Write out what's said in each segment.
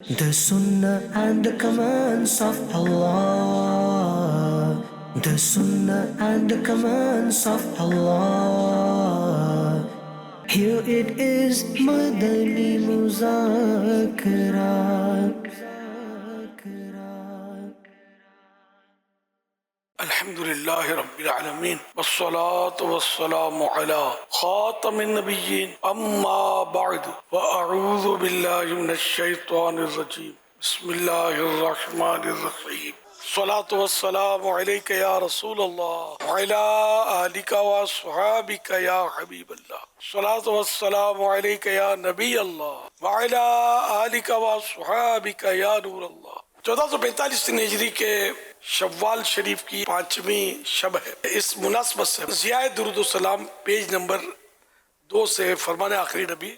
The Sunnah and the commands of Allah. The Sunnah and the commands of Allah. Here it is, Madani Muzakara. الحمد لله رب العالمين والصلاة والسلام على خاتم النبيين أما بعد وأعوذ بالله من الشيطان الرجيم بسم الله الرحمن الرحيم الصلاة والسلام عليك يا رسول الله وعلى آلك وأصحابك يا حبيب الله الصلاة والسلام عليك يا نبي الله وعلى آلك وأصحابك يا نور الله 1445 ہجری کے شوال شریف کی 5ویں شب ہے. اس مناسبت سے ضیاء درود و سلام پیج نمبر 2 سے فرمان آخری نبی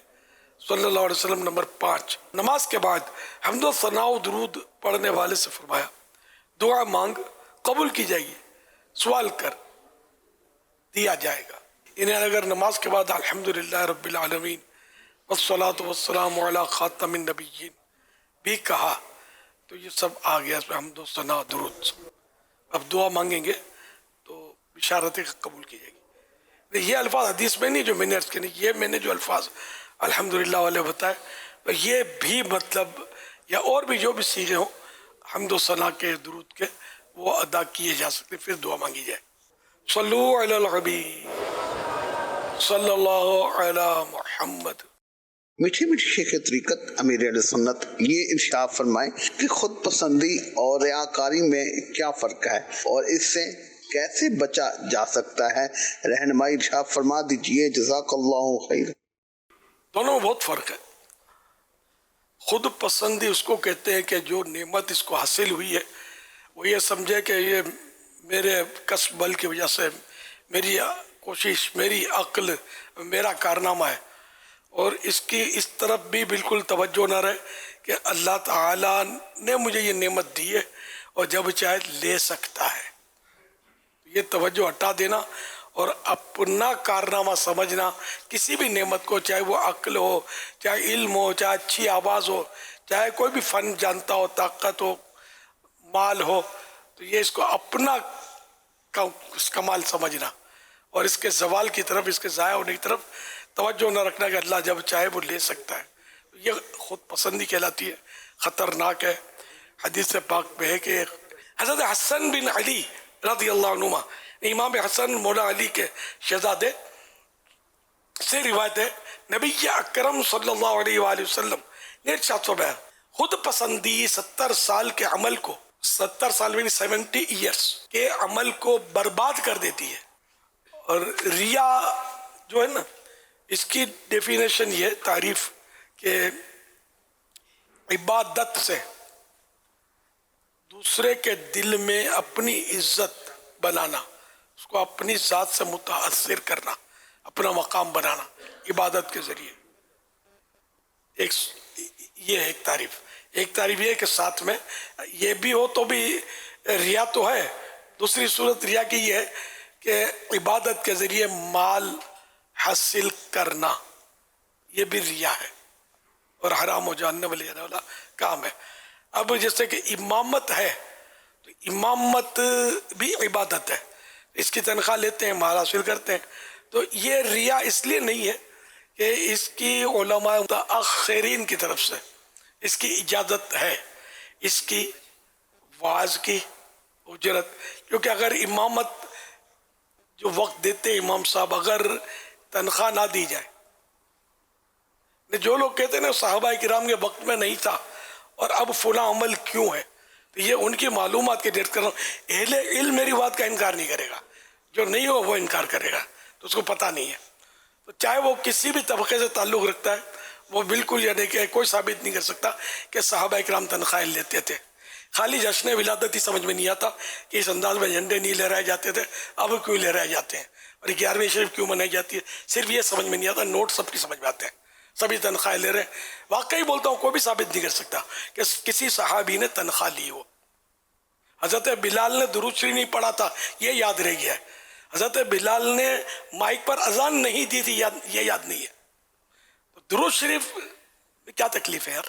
صلی اللہ علیہ وسلم نمبر 5. نماز کے بعد حمد و ثنا و درود پڑھنے والے سے فرمایا دعا مانگ قبول کی جائے گی، سوال کر دیا جائے گا. انہیں اگر نماز کے بعد الحمدللہ رب العالمین والصلاة والسلام علی خاتم النبیین بھی کہا تو یہ سب آ گیا اس میں حمد و ثنا درود. اب دعا مانگیں گے تو بشارتیں قبول کی جائے گی. یہ الفاظ حدیث میں نہیں جو میں نے عرض کی، یہ میں نے جو الفاظ الحمدللہ والے بتائے یہ بھی مطلب یا اور بھی جو بھی صیغے ہوں حمد و ثنا کے درود کے وہ ادا کیے جا سکتے، پھر دعا مانگی جائے. صلو علی الحبیب صلی اللہ علی محمد. میٹھی میٹھی شیخ طریقت امیر اہل سنت یہ ارشاد فرمائیں کہ خود پسندی اور ریاکاری میں کیا فرق ہے اور اس سے کیسے بچا جا سکتا ہے؟ رہنمائی ارشاد فرما دیجئے جزاک اللہ خیر. دونوں میں بہت فرق ہے. خود پسندی اس کو کہتے ہیں کہ جو نعمت اس کو حاصل ہوئی ہے وہ یہ سمجھے کہ یہ میرے کسب بل کی وجہ سے، میری کوشش، میری عقل، میرا کارنامہ ہے، اور اس کی اس طرف بھی بالکل توجہ نہ رہے کہ اللہ تعالیٰ نے مجھے یہ نعمت دی ہے اور جب چاہے لے سکتا ہے. یہ توجہ ہٹا دینا اور اپنا کارنامہ سمجھنا کسی بھی نعمت کو، چاہے وہ عقل ہو، چاہے علم ہو، چاہے اچھی آواز ہو، چاہے کوئی بھی فن جانتا ہو، طاقت ہو، مال ہو، تو یہ اس کو اپنا کمال سمجھنا اور اس کے زوال کی طرف، اس کے ضائع ہونے کی طرف توجہ نہ رکھنا کہ اللہ جب چاہے وہ لے سکتا ہے. یہ خود پسندی کہلاتی ہے، خطرناک ہے. حدیث پاک میں ہے کہ حضرت حسن بن علی رضی اللہ عنہما، امام حسن مولا علی کے شہزادے سے روایت ہے، نبی اکرم صلی اللہ علیہ وآلہ وسلم نے ارشاد فرمایا خود پسندی 70 سال کے عمل کو، 70 سال میں 70 ایئرس کے عمل کو برباد کر دیتی ہے. اور ریا جو ہے نا، اس کی ڈیفینیشن یہ تعریف کہ عبادت سے دوسرے کے دل میں اپنی عزت بنانا، اس کو اپنی ذات سے متاثر کرنا، اپنا مقام بنانا عبادت کے ذریعے. یہ ایک تعریف. ایک تعریف یہ ہے کہ ساتھ میں یہ بھی ہو تو بھی ریا تو ہے. دوسری صورت ریا کی یہ ہے کہ عبادت کے ذریعے مال حاصل کرنا، یہ بھی ریا ہے اور حرام و جاننے والا کام ہے. اب جیسے کہ امامت ہے تو امامت بھی عبادت ہے، اس کی تنخواہ لیتے ہیں، مال حاصل کرتے ہیں. تو یہ ریا اس لیے نہیں ہے کہ اس کی علماء متاخرین کی طرف سے اس کی اجازت ہے، اس کی واعظ کی اجرت. کیونکہ اگر امامت جو وقت دیتے امام صاحب اگر تنخواہ نہ دی جائے، جو لوگ کہتے ہیں نا صحابہ کرام کے وقت میں نہیں تھا اور اب فلاں عمل کیوں ہے، تو یہ ان کی معلومات کے ڈیٹ کر رہا ہوں. اہل علم میری بات کا انکار نہیں کرے گا، جو نہیں ہو وہ انکار کرے گا، تو اس کو پتہ نہیں ہے. تو چاہے وہ کسی بھی طبقے سے تعلق رکھتا ہے، وہ بالکل یعنی کہ کوئی ثابت نہیں کر سکتا کہ صحابہ کرام تنخواہ لیتے تھے. خالی جشن ولادت ہی سمجھ میں نہیں آتا کہ اس انداز میں جھنڈے نہیں لہرائے جاتے تھے، اب کیوں لہرائے جاتے ہیں، اور 11ویں شریف کیوں منائی جاتی ہے. صرف یہ سمجھ میں نہیں آتا. نوٹ سب کی سمجھ میں آتے ہیں، سبھی تنخواہ لے رہے ہیں. واقعی بولتا ہوں کوئی بھی ثابت نہیں کر سکتا کہ کسی صحابی نے تنخواہ لی ہو. حضرت بلال نے درود شریف نہیں پڑھا تھا، یہ یاد رہ گیا ہے. حضرت بلال نے مائک پر اذان نہیں دی تھی، یہ یاد نہیں ہے. درود شریف میں کیا تکلیف ہے یار؟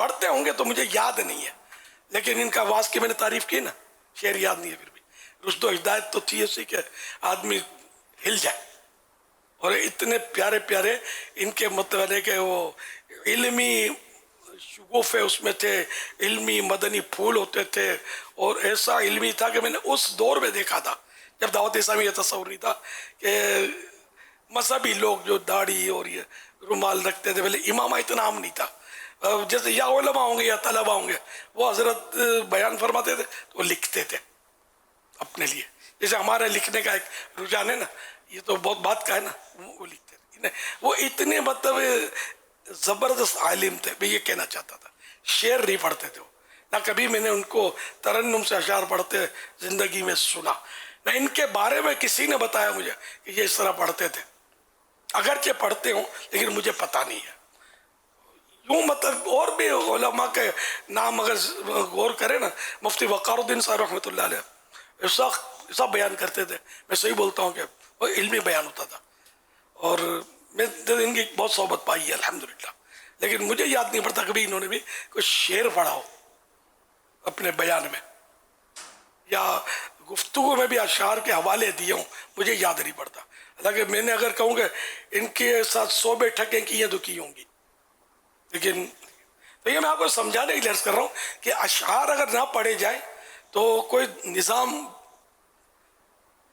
پڑھتے ہوں گے تو مجھے یاد نہیں ہے، لیکن ان کا آواز کی میں نے تعریف کی نا، شعر یاد نہیں ہے پھر بھی. رشد و ہدایت تو تھی ایسی کہ آدمی ہل جائے. اور اتنے پیارے پیارے ان کے مطلب ہے کہ وہ علمی شگوفے اس میں تھے، علمی مدنی پھول ہوتے تھے، اور ایسا علمی تھا کہ میں نے اس دور میں دیکھا تھا جب دعوت اسلامی یہ تصور نہیں تھا کہ مذہبی لوگ جو داڑھی اور یہ رومال رکھتے تھے، پہلے امامہ اتنا عام نہیں تھا. جیسے یا علماء ہوں گے یا طلباء ہوں گے، وہ حضرت بیان فرماتے تھے تو وہ لکھتے تھے اپنے لیے. جیسے ہمارے لکھنے کا ایک رجحان ہے نا، یہ تو بہت بات کا ہے نا، وہ لکھتے تھے. وہ اتنے مطلب زبردست عالم تھے. میں یہ کہنا چاہتا تھا، شعر نہیں پڑھتے تھے وہ، نہ کبھی میں نے ان کو ترنم سے اشعار پڑھتے زندگی میں سنا، نہ ان کے بارے میں کسی نے بتایا مجھے کہ یہ اس طرح پڑھتے تھے. اگرچہ پڑھتے ہوں لیکن مجھے پتہ نہیں ہے. یوں مطلب اور بھی علماء کے نام اگر غور کریں نا، مفتی وقار الدین صاحب رحمۃ اللہ علیہ ایسا بیان کرتے تھے. میں صحیح بولتا ہوں کہ وہ علمی بیان ہوتا تھا، اور میں ان کی بہت صحبت پائی ہے الحمدللہ، لیکن مجھے یاد نہیں پڑتا کبھی انہوں نے بھی کوئی شعر پڑھا ہو اپنے بیان میں، یا گفتگو میں بھی اشعار کے حوالے دیے ہوں، مجھے یاد نہیں پڑتا. حالانکہ میں نے اگر کہوں کہ ان کے ساتھ 100 بیٹھکیں کی ہیں تو کی ہوں گی. لیکن تو یہ میں آپ کو سمجھانے کے لیے عرض کر رہا ہوں کہ اشعار اگر نہ پڑھے جائیں تو کوئی نظام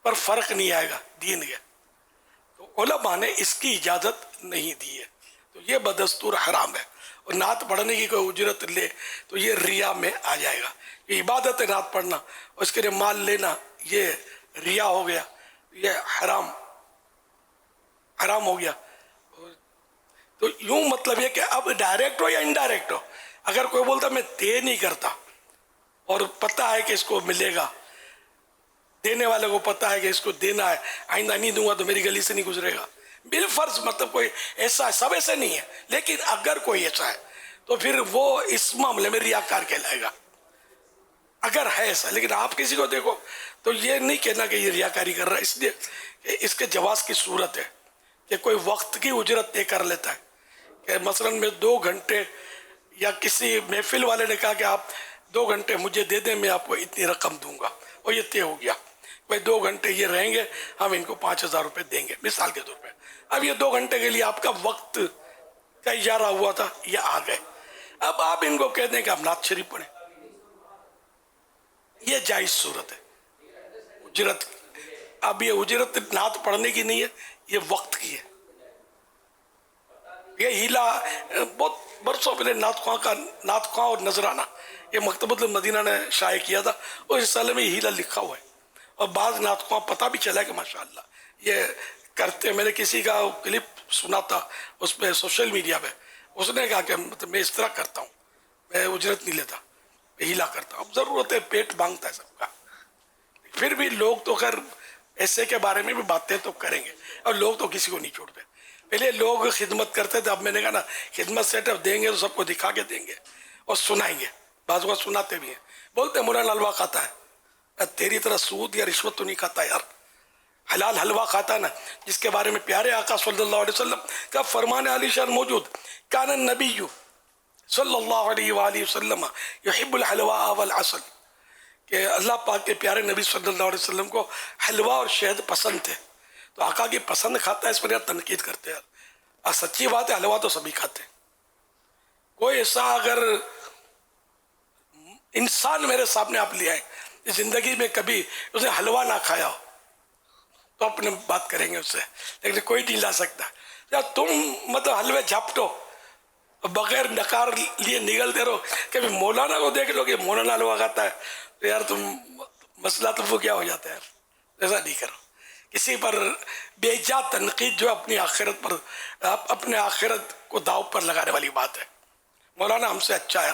پر فرق نہیں آئے گا دین کے. تو علماء نے اس کی اجازت نہیں دی ہے، تو یہ بدستور حرام ہے. اور نعت پڑھنے کی کوئی اجرت لے تو یہ ریا میں آ جائے گا. یہ عبادت ہے نعت پڑھنا، اور اس کے لیے مال لینا یہ ریا ہو گیا، یہ حرام ہو گیا. تو یوں مطلب یہ کہ اب ڈائریکٹ ہو یا انڈائریکٹ ہو، اگر کوئی بولتا میں دے نہیں کرتا اور پتہ ہے کہ اس کو ملے گا، دینے والے کو پتہ ہے کہ اس کو دینا ہے، آئندہ نہیں دوں گا تو میری گلی سے نہیں گزرے گا، بالفرض مطلب کوئی ایسا ہے، سب ایسے نہیں ہے، لیکن اگر کوئی ایسا ہے تو پھر وہ اس معاملے میں ریاکار کہلائے گا اگر ہے ایسا. لیکن آپ کسی کو دیکھو تو یہ نہیں کہنا کہ یہ ریاکاری کر رہا ہے، اس لیے کہ اس کے جواز کی صورت ہے کہ کوئی وقت کی اجرت طے کر لیتا ہے کہ مثلا میں 2 گھنٹے، یا کسی محفل والے نے کہا کہ آپ 2 گھنٹے مجھے دے دیں، میں آپ کو اتنی رقم دوں گا، اور یہ طے ہو گیا بھائی 2 گھنٹے یہ رہیں گے، ہم ان کو 5,000 روپے دیں گے مثال کے طور پہ. اب یہ 2 گھنٹے کے لیے آپ کا وقت کا اجارہ ہوا تھا، یہ آ گئے. اب آپ ان کو کہہ دیں کہ آپ نعت شریف پڑھیں، یہ جائز صورت ہے. اجرت، اب یہ اجرت نعت پڑھنے کی نہیں ہے، یہ وقت کی ہے. یہ ہیلا بہت برسوں پہلے نعت خواں اور نذرانہ یہ مکتبۃ المدینہ نے شائع کیا تھا، اور اس سالے میں یہ ہیلا لکھا ہوا ہے، اور بعض نعت خواں پتہ بھی چلا کہ ماشاءاللہ یہ کرتے. میں نے کسی کا کلپ سنا تھا اس پہ سوشل میڈیا پہ، اس نے کہا کہ مطلب میں اس طرح کرتا ہوں، میں اجرت نہیں لیتا، ہیلا کرتا ہوں. اب ضرورت ہے، پیٹ مانگتا ہے سب کا. پھر بھی لوگ تو خیر ایسے کے بارے میں بھی باتیں تو کریں گے، اور لوگ تو کسی کو نہیں چھوڑتے. پہلے لوگ خدمت کرتے تھے، اب میں نے کہا نا خدمت سیٹ اپ دیں گے تو سب کو دکھا کے دیں گے اور سنائیں گے. بعض اوقات سناتے بھی ہیں، بولتے ہیں مولانا حلوہ کھاتا ہے. تیری طرح سود یا رشوت تو نہیں کھاتا یار، حلال حلوہ کھاتا ہے نا، جس کے بارے میں پیارے آقا صلی اللہ علیہ وسلم کا فرمان علی شان موجود، کان النبی صلی اللہ علیہ وآلہ وسلم یحب الحلوہ والعسل، کہ اللہ پاک کے پیارے نبی صلی اللہ علیہ وسلم کو حلوہ اور شہد پسند تھے. تو آقا کی پسند کھاتا ہے، اس پر یار تنقید کرتے ہیں. سچی بات ہے، حلوہ تو سبھی کھاتے ہیں. کوئی ایسا اگر انسان میرے سامنے آپ لے آئے زندگی میں کبھی اس نے حلوہ نہ کھایا ہو تو اپنے بات کریں گے اس سے، لیکن کوئی نہیں لا سکتا. یا تم مطلب حلوے جھپٹو بغیر نکار لیے نگلتے رہو، کبھی مولانا کو دیکھ لو کہ مولانا حلوہ کھاتا ہے تو یار تم مسئلہ تو وہ کیا ہو جاتا ہے یار. ایسا نہیں کرو. کسی پر بے جا تنقید جو اپنی آخرت پر، اپنے آخرت کو داؤ پر لگانے والی بات ہے. مولانا ہم سے اچھا ہے،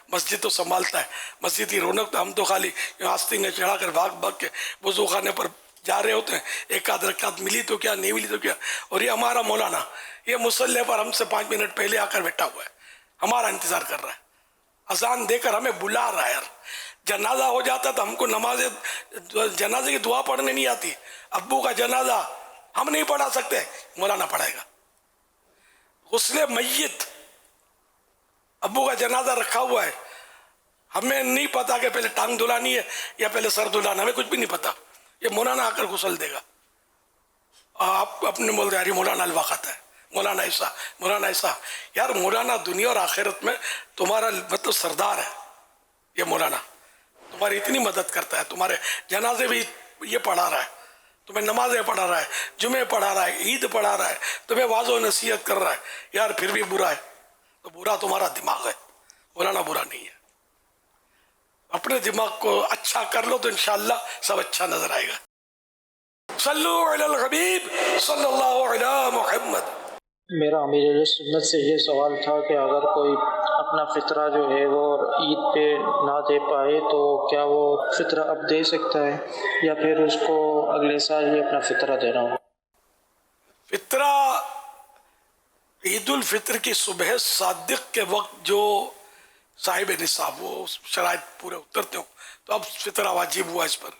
مسجد تو سنبھالتا ہے، مسجد کی رونق تو ہم تو خالی آستین میں چڑھا کر بھاگ بھاگ کے وضو خانے پر جا رہے ہوتے ہیں. ایک آدھ رکعت ملی تو کیا، نہیں ملی تو کیا. اور یہ ہمارا مولانا یہ مصلی پر ہم سے 5 منٹ پہلے آ کر بیٹھا ہوا ہے، ہمارا انتظار کر رہا ہے، اذان دے کر ہمیں بلا رہا ہے. یار جنازہ ہو جاتا تو ہم کو جنازے کی دعا پڑھنے نہیں آتی. ابو کا جنازہ ہم نہیں پڑھا سکتے، مولانا پڑھائے گا. غسل میت ابو کا جنازہ رکھا ہوا ہے, ہمیں نہیں پتا کہ پہلے ٹانگ دھلانی ہے یا پہلے سر دھلانا, ہمیں کچھ بھی نہیں پتا. یہ مولانا آ کر غسل دے گا. آپ اپنے بول رہے مولانا الوا کھاتا ہے, مولانا ایسا, مولانا ایسا. یار مولانا دنیا اور آخرت میں تمہارا مطلب سردار ہے. یہ مولانا تمہاری اتنی مدد کرتا ہے, تمہارے جنازے بھی یہ پڑھا رہا ہے, تمہیں نمازیں پڑھا رہا ہے, جمعے پڑھا رہا ہے, عید پڑھا رہا ہے, تمہیں واضح و نصیحت کر رہا ہے. یار پھر بھی برا ہے تو برا تمہارا دماغ ہے, مولانا برا نہیں ہے. اپنے دماغ کو اچھا کر لو تو انشاءاللہ سب اچھا نظر آئے گا. صلو علی الحبیب صلی اللہ علی محمد. میرا امیر اہل سنت سے یہ سوال تھا کہ اگر کوئی اپنا فطرہ جو ہے وہ عید پہ نہ دے پائے تو کیا وہ فطرہ اب دے سکتا ہے یا پھر اس کو اگلے سال ہی اپنا فطرہ دینا ہوگا؟ فطرہ عید الفطر کی صبح صادق کے وقت جو صاحب نصاب وہ شرائط پورے اترتے ہوں تو اب فطرہ واجب ہوا اس پر.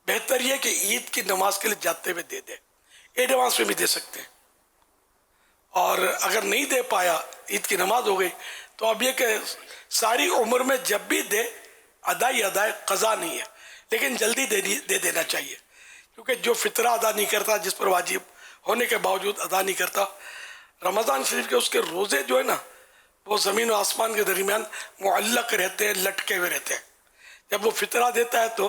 بہتر یہ کہ عید کی نماز کے لیے جاتے ہوئے دے دے, ایڈوانس میں بھی دے سکتے ہیں. اور اگر نہیں دے پایا, عید کی نماز ہو گئی, تو اب یہ کہ ساری عمر میں جب بھی دے ادائی ادائے, قضا نہیں ہے, لیکن جلدی دے دینا چاہیے. کیونکہ جو فطرہ ادا نہیں کرتا, جس پر واجب ہونے کے باوجود ادا نہیں کرتا, رمضان شریف کے اس کے روزے جو ہے نا وہ زمین و آسمان کے درمیان معلق رہتے ہیں, لٹکے ہوئے رہتے ہیں. جب وہ فطرہ دیتا ہے تو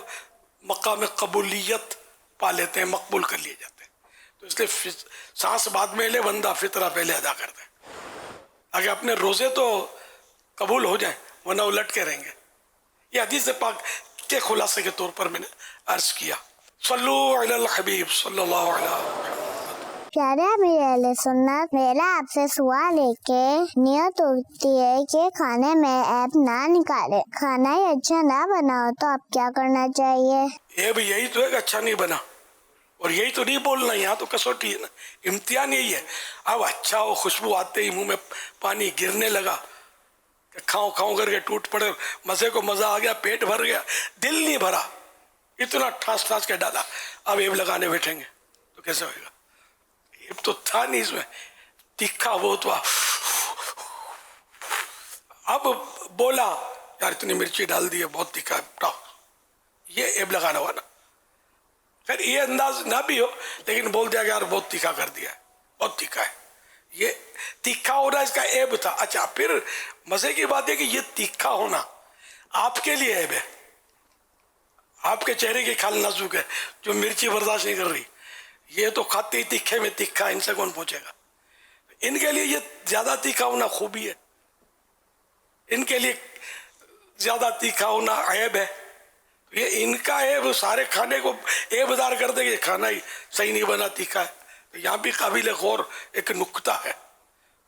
مقام قبولیت پا لیتے ہیں, مقبول کر لیے جاتے ہیں. تو اس لیے سانس بعد میں لے, بندہ فطرہ پہلے ادا کرتا ہے. اگر اپنے روزے تو قبول ہو جائیں ورنہ وہ لٹکے رہیں گے. یہ حدیث پاک کے خلاصے کے طور پر میں نے عرض کیا. صلو علی الحبیب صلی اللہ علیہ وسلم. پیارے امیر اہل سنت، میرا آپ سے سوال ہے کہ نیت ہوتی ہے کہ کھانے میں عیب نہ نکالے، کھانا ہی اچھا نہ بنا ہو تو اب کیا کرنا چاہیے؟ یہی تو ہے کہ اچھا نہیں بنا, اور یہی تو نہیں بولنا. یہاں تو کسوٹی ہے نا, امتحان یہی ہے. اب اچھا ہو, خوشبو آتے ہی منہ میں پانی گرنے لگا, کھاؤں کھاؤں کر کے ٹوٹ پڑے, مزے کو مزہ آ گیا, پیٹ بھر گیا, دل نہیں بھرا, اتنا ٹھاس ٹھاس کے ڈالا, اب ایب لگانے بیٹھیں گے تو کیسے ہوئے گا؟ ایب تو تھا نہیں اس میں, تیکھا بہت ہوا. اب بولا یار اتنی مرچی ڈال دی ہے, بہت تیکھا ہے, یہ ایب لگانا ہوا نا. خیر یہ انداز نہ بھی ہو, لیکن بول دیا کہ یار بہت تیکھا کر دیا ہے, بہت تیکھا ہے. یہ تیکھا ہونا اس کا عیب تھا. اچھا پھر مزے کی بات ہے کہ یہ تیکھا ہونا آپ کے لیے عیب ہے, آپ کے چہرے کی کھال نازک ہے, جو مرچی برداشت نہیں کر رہی, یہ تو کھاتے ہی تیکھے میں تیکھا, ان سے کون پوچھے گا؟ ان کے لیے یہ زیادہ تیکھا ہونا خوبی ہے, ان کے لیے زیادہ تیکھا ہونا عیب ہے. یہ ان کا عیب سارے کھانے کو عیب دار کر دے کہ کھانا ہی صحیح نہیں بنا, تیکھا ہے. یہاں بھی قابل غور ایک نکتہ ہے.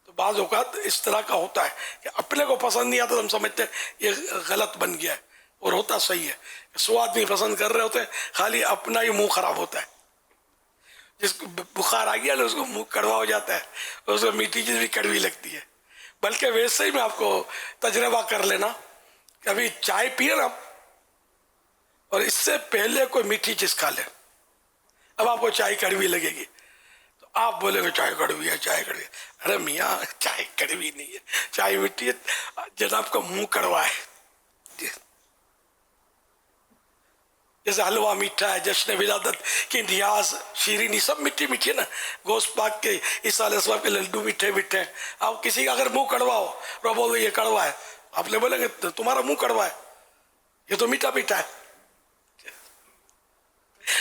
تو بعض اوقات اس طرح کا ہوتا ہے کہ اپنے کو پسند نہیں آتا تو ہم سمجھتے ہیں یہ غلط بن گیا ہے, اور ہوتا صحیح ہے. سواد نہیں پسند کر رہے ہوتے, خالی اپنا ہی منہ خراب ہوتا ہے. جس کو بخار آ گیا نا اس کو منہ کڑوا ہو جاتا ہے, اس کو میٹھی چیز بھی کڑوی لگتی ہے. بلکہ ویسے ہی میں آپ کو تجربہ کر لینا, کبھی چائے پیے نا اور اس سے پہلے کوئی میٹھی چیز کھا لے, اب آپ کو چائے کڑوی لگے گی تو آپ بولے کہ چائے کڑوی ہے, چائے کڑوی ہے. ارے میاں چائے کڑوی نہیں ہے, چائے میٹھی ہے, جناب کا منہ کڑوا ہے. جیسے حلوہ میٹھا ہے, جشن ولادت کی ریاض شیرینی سب میٹھی میٹھی ہے نا, گوشت پاک کے عیسیٰ علیہ السلام کے لڈو میٹھے میٹھے. اب کسی کا اگر منہ کڑوا ہو اور بولے یہ کڑوا ہے, آپ نے بولیں گے تمہارا منہ کڑوا ہے, یہ تو میٹھا میٹھا ہے.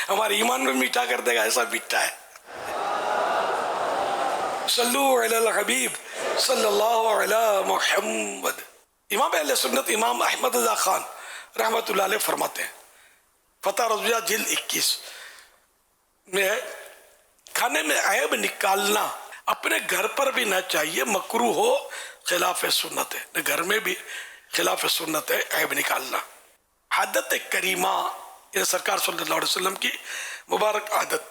ہمارے ایمان میں میٹھا کر دے گا, ایسا میٹھا ہے. صلو علی الحبیب صلی اللہ علی محمد. امام اہل سنت امام احمد رضا خان رحمۃ اللہ علیہ فرماتے ہیں, فتح رضویہ جلد 21 میں, کھانے میں عیب نکالنا اپنے گھر پر بھی نہ چاہیے, مکروہ ہو, خلاف سنت ہے. گھر میں بھی خلاف سنت ہے عیب نکالنا. عادت کریمہ یہ سرکار صلی اللہ علیہ وسلم کی مبارک عادت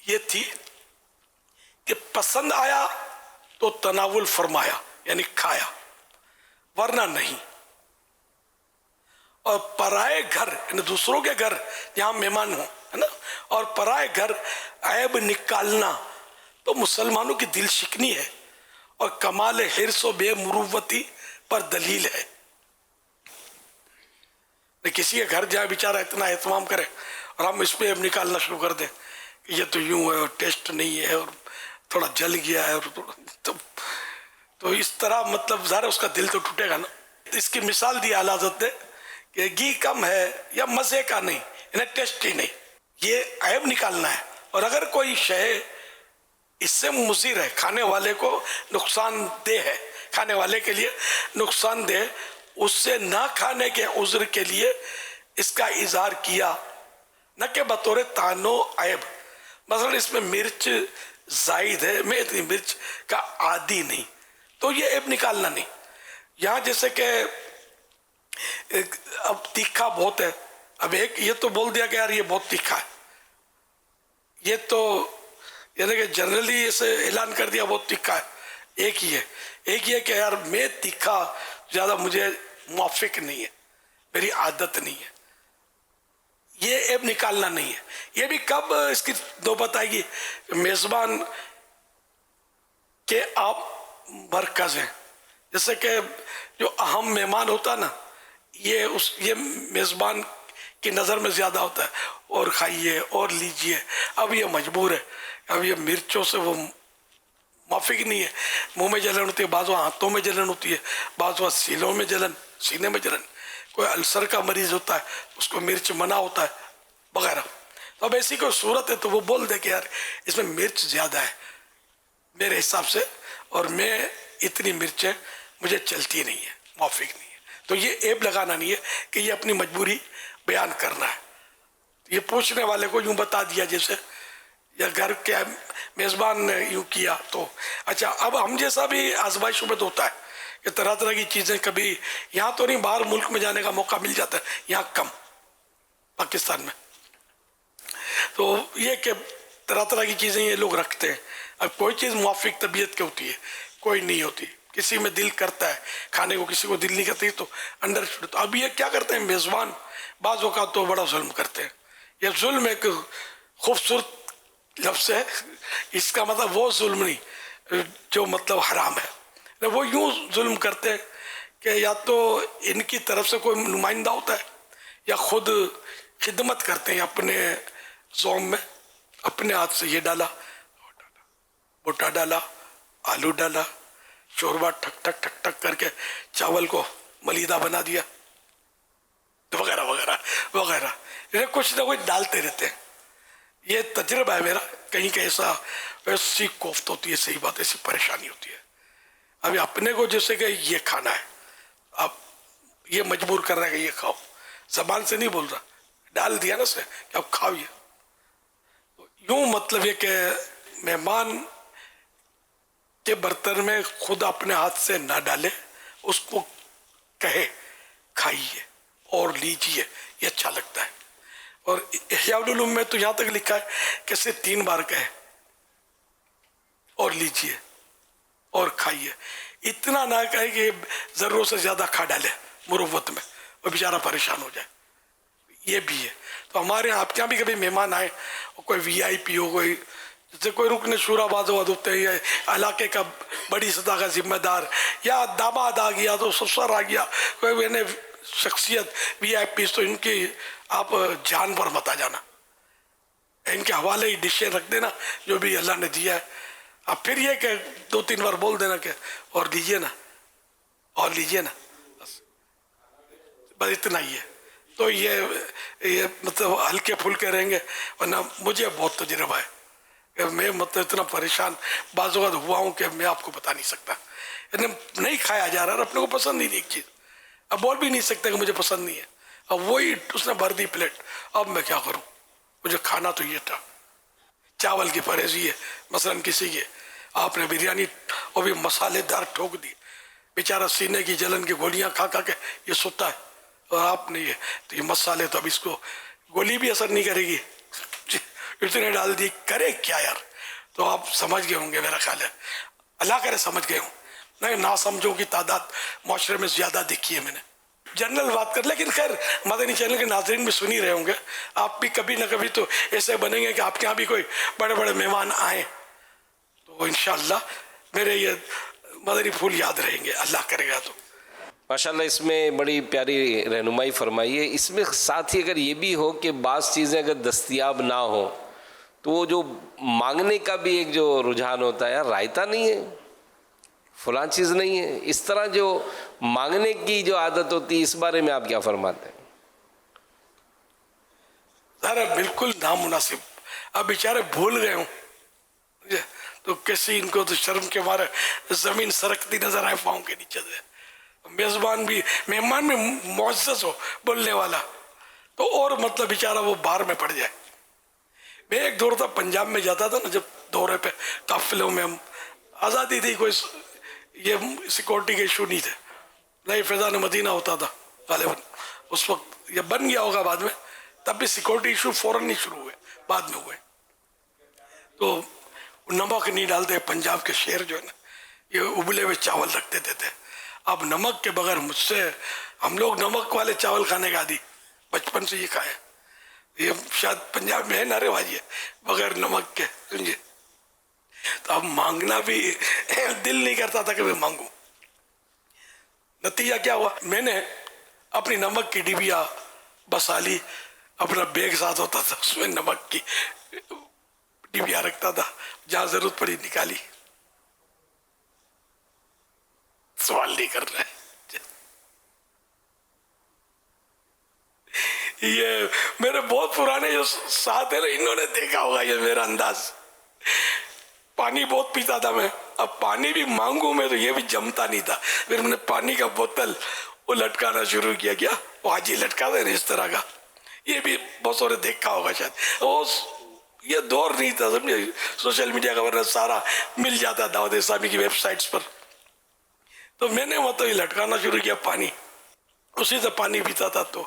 یہ تھی کہ پسند آیا تو تناول فرمایا, یعنی کھایا, ورنہ نہیں. اور پرائے گھر یعنی دوسروں کے گھر جہاں مہمان ہوں ہے نا, اور پرائے گھر عیب نکالنا تو مسلمانوں کی دل شکنی ہے اور کمال حرص و بے مروتی پر دلیل ہے. کسی کے گھر جائے بیچارہ اتنا اہتمام کرے اور ہم اس پہ اب نکالنا شروع کر دیں کہ یہ تو یوں ہے اور ٹیسٹ نہیں ہے اور تھوڑا جل گیا ہے اور تو اس طرح مطلب ظاہر اس کا دل تو ٹوٹے گا نا. اس کی مثال دی اعلیٰ حضرت نے کہ گھی کم ہے یا مزے کا نہیں, انہیں ٹیسٹ ہی نہیں, یہ عیب نکالنا ہے. اور اگر کوئی شے اس سے مضر ہے, کھانے والے کو نقصان دہ ہے, کھانے والے کے لیے نقصان دہ, اس سے نہ کھانے کے عذر کے لیے اس کا اظہار کیا, نہ کہ بطور تانو عیب. مثلا اس میں مرچ زائد ہے, میں اتنی مرچ کا عادی نہیں, تو یہ عیب نکالنا نہیں. یہاں جیسے کہ اب تیکھا بہت ہے, اب ایک یہ تو بول دیا کہ یار یہ بہت تیکھا ہے, یہ تو یعنی کہ جنرلی اسے اعلان کر دیا بہت تیکھا ہے. ایک ہی ہے, ایک یہ کہ یار میں تیکھا زیادہ مجھے موافق نہیں ہے, میری عادت نہیں ہے, یہ عیب نکالنا نہیں ہے. یہ بھی کب اس کی نوبت آئے گی؟ میزبان کے آپ مرکز ہیں, جیسے کہ جو اہم مہمان ہوتا نا, یہ میزبان کی نظر میں زیادہ ہوتا ہے, اور کھائیے اور لیجئے. اب یہ مجبور ہے, اب یہ مرچوں سے وہ موافق نہیں ہے, منہ میں جلن ہوتی ہے, بعض ہاتھوں میں جلن ہوتی ہے, بعض سیلوں میں جلن, سینے میں جلن, کوئی السر کا مریض ہوتا ہے اس کو مرچ منع ہوتا ہے وغیرہ. تو اب ایسی کوئی صورت ہے تو وہ بول دے کہ یار اس میں مرچ زیادہ ہے میرے حساب سے, اور میں اتنی مرچیں مجھے چلتی نہیں ہے, موافق نہیں ہے. تو یہ عیب لگانا نہیں ہے کہ یہ اپنی مجبوری بیان کرنا ہے. یہ پوچھنے والے کو یوں بتا دیا جیسے یا گھر کے میزبان نے یوں کیا تو اچھا. اب ہم جیسا بھی آزمائشوں میں تو ہوتا ہے کہ طرح طرح کی چیزیں, کبھی یہاں تو نہیں, باہر ملک میں جانے کا موقع مل جاتا ہے, یہاں کم, پاکستان میں. تو یہ کہ طرح طرح کی چیزیں یہ لوگ رکھتے ہیں. اب کوئی چیز موافق طبیعت کی ہوتی ہے, کوئی نہیں ہوتی. کسی میں دل کرتا ہے کھانے کو, کسی کو دل نہیں کرتی, تو انڈر. اب یہ کیا کرتے ہیں میزبان, بعض اوقات تو بڑا ظلم کرتے ہیں. یہ ظلم ایک خوبصورت لفظ ہے, اس کا مطلب وہ ظلم نہیں جو مطلب حرام ہے. وہ یوں ظلم کرتے ہیں کہ یا تو ان کی طرف سے کوئی نمائندہ ہوتا ہے یا خود خدمت کرتے ہیں اپنے زوم میں, اپنے ہاتھ سے یہ ڈالا, بھٹا ڈالا, آلو ڈالا, شوربہ ٹھک ٹھک ٹھک ٹھک کر کے چاول کو ملیدہ بنا دیا, وغیرہ وغیرہ وغیرہ. کچھ نہ کچھ ڈالتے رہتے ہیں. یہ تجربہ ہے میرا, کہیں کہ ایسی کوفت ہوتی ہے, صحیح بات, ایسی پریشانی ہوتی ہے. ابھی اپنے کو جیسے کہ یہ کھانا ہے, اب یہ مجبور کر رہا ہے کہ یہ کھاؤ, زبان سے نہیں بول رہا, ڈال دیا نا سے کہ اب کھاؤ یہ. یوں مطلب یہ کہ مہمان کے برتن میں خود اپنے ہاتھ سے نہ ڈالے, اس کو کہے کھائیے اور لیجیے, یہ اچھا لگتا ہے. اور احیاء العلوم میں تو یہاں تک لکھا ہے کہ صرف 3 بار کہے اور لیجیے اور کھائیے. اتنا نہ کہے کہ ضرورت سے زیادہ کھا ڈالے مروت میں, اور بیچارہ پریشان ہو جائے. یہ بھی ہے. تو ہمارے یہاں آپ کے یہاں بھی کبھی مہمان آئے, کوئی وی آئی پی ہو, کوئی جیسے کوئی رکن شورا باز ہوتے ہیں, یا علاقے کا بڑی سطح کا ذمہ دار, یا داماد آ گیا تو سسر آ گیا, کوئی شخصیت وی آئی پی, تو ان کی آپ جان پر مت آ جانا, ان کے حوالے ہی ڈشیں رکھ دینا جو بھی اللہ نے دیا ہے. اب پھر یہ کہ 2-3 بار بول دینا کہ اور لیجیے نا, اور لیجیے نا, بس اتنا ہی ہے. تو یہ مطلب ہلکے پھلکے رہیں گے. ورنہ مجھے بہت تجربہ ہے کہ میں مطلب اتنا پریشان بعض اوقات ہوا ہوں کہ میں آپ کو بتا نہیں سکتا. نہیں کھایا جا رہا, اپنے کو پسند ہی نہیں ایک چیز, اب بول بھی نہیں سکتا کہ مجھے پسند نہیں ہے. اب وہی اس نے بھر دی پلیٹ, اب میں کیا کروں, مجھے کھانا تو یہ تھا. چاول کی پرہیزی ہے, مثلا کسی کے آپ نے بریانی وہ بھی مسالے دار ٹھوک دی, بیچارہ سینے کی جلن کی گولیاں کھا کھا کے یہ سوتا ہے, اور آپ نے یہ تو یہ مسالے تو اب اس کو گولی بھی اثر نہیں کرے گی, اتنے ڈال دی, کرے کیا یار. تو آپ سمجھ گئے ہوں گے, میرا خیال ہے اللہ کرے سمجھ گئے ہوں. نہیں نا سمجھوں کی تعداد معاشرے میں زیادہ دیکھی ہے میں نے, جنرل بات کر. لیکن خیر مدنی چینل کے ناظرین بھی سن ہی رہے ہوں گے, آپ بھی کبھی نہ کبھی تو ایسے بنیں گے کہ آپ کے یہاں بھی کوئی بڑے بڑے مہمان آئیں, تو انشاءاللہ میرے یہ مدنی پھول یاد رہیں گے, اللہ کرے گا تو. ماشاءاللہ اس میں بڑی پیاری رہنمائی فرمائی ہے. اس میں ساتھ ہی اگر یہ بھی ہو کہ بعض چیزیں اگر دستیاب نہ ہوں تو وہ جو مانگنے کا بھی ایک جو رجحان ہوتا ہے، یار رائتا نہیں ہے، فلاں چیز نہیں ہے، اس طرح جو مانگنے کی جو عادت ہوتی ہے، اس بارے میں آپ کیا فرماتے ہیں؟ ذرا بالکل نامناسب. اب بیچارے بھول گئے ہوں تو کسی ان کو تو شرم کے مارے زمین سرکتی نظر آئے پاؤں کے نیچے سے. مہمان بھی معزز ہو بولنے والا تو اور مطلب بیچارہ وہ باہر میں پڑ جائے. میں ایک دور تھا پنجاب میں جاتا تھا نا، جب دورے پہ قافلوں میں ہم، آزادی تھی، کوئی یہ سیکورٹی کے ایشو نہیں تھے، نئی فیضان مدینہ ہوتا تھا غالباً اس وقت، یہ بن گیا ہوگا بعد میں، تب بھی سیکورٹی ایشو فوراً نہیں شروع ہوئے، بعد میں ہوئے. تو نمک نہیں ڈالتے پنجاب کے شیر جو ہے نا، یہ ابلے ہوئے چاول رکھ دیتے تھے. اب نمک کے بغیر مجھ سے، ہم لوگ نمک والے چاول کھانے کا عادی، بچپن سے یہ کھائے، یہ شاید پنجاب میں ہے نا رواج ہے بغیر نمک کے، سمجھے. تو اب مانگنا بھی دل نہیں کرتا تھا کہ میں مانگوں. نتیجہ کیا ہوا، میں نے اپنی نمک کی ڈبیا بسا لی، اپنا بیگ ساتھ ہوتا تھا، اس میں نمک کی ڈبیا رکھتا تھا، جہاں ضرورت پڑی نکالی. سوال نہیں کر رہے. یہ میرے بہت پرانے جو ساتھ ہیں نا، انہوں نے دیکھا ہوگا یہ میرا انداز. پانی بہت پیتا تھا میں، اب پانی بھی مانگوں میں تو یہ بھی جمتا نہیں تھا. پھر میں نے پانی کا بوتل وہ لٹکانا شروع کیا. کیا وہ حاجی لٹکاتے ہیں اس طرح کا، یہ بھی بہت سارے دیکھا ہوگا شاید. یہ دور نہیں تھا سمجھے سوشل میڈیا کا، ورنہ سارا مل جاتا دعوت اسلامی کی ویب سائٹس پر. تو میں نے مطلب یہ لٹکانا شروع کیا پانی، اسی سے پانی پیتا تھا. تو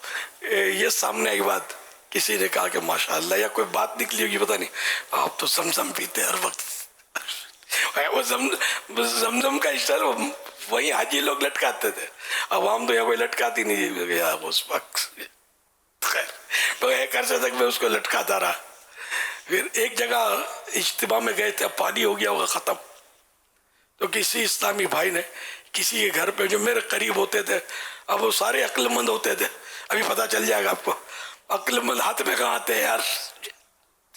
یہ سامنے آئی بات، کسی نے کہا کہ ماشاءاللہ، یا کوئی بات نکلی ہوگی پتہ نہیں، آپ تو زمزم پیتے ہر وقت. وہ زمزم کا اشتہار وہی حاجی لوگ لٹکاتے تھے، عوام تو یہاں کوئی لٹکاتی نہیں اس وقت. خیر تو ایک عرصے تک میں اس کو لٹکاتا رہا. پھر ایک جگہ اجتماع میں گئے تھے، اب پانی ہو گیا ہوگا ختم، تو کسی اسلامی بھائی نے کسی کے گھر پہ جو میرے قریب ہوتے تھے، اب وہ سارے عقل مند ہوتے تھے، ابھی پتہ چل جائے گا آپ کو. عقل مند ہاتھ میں کہاں آتے ہیں یار،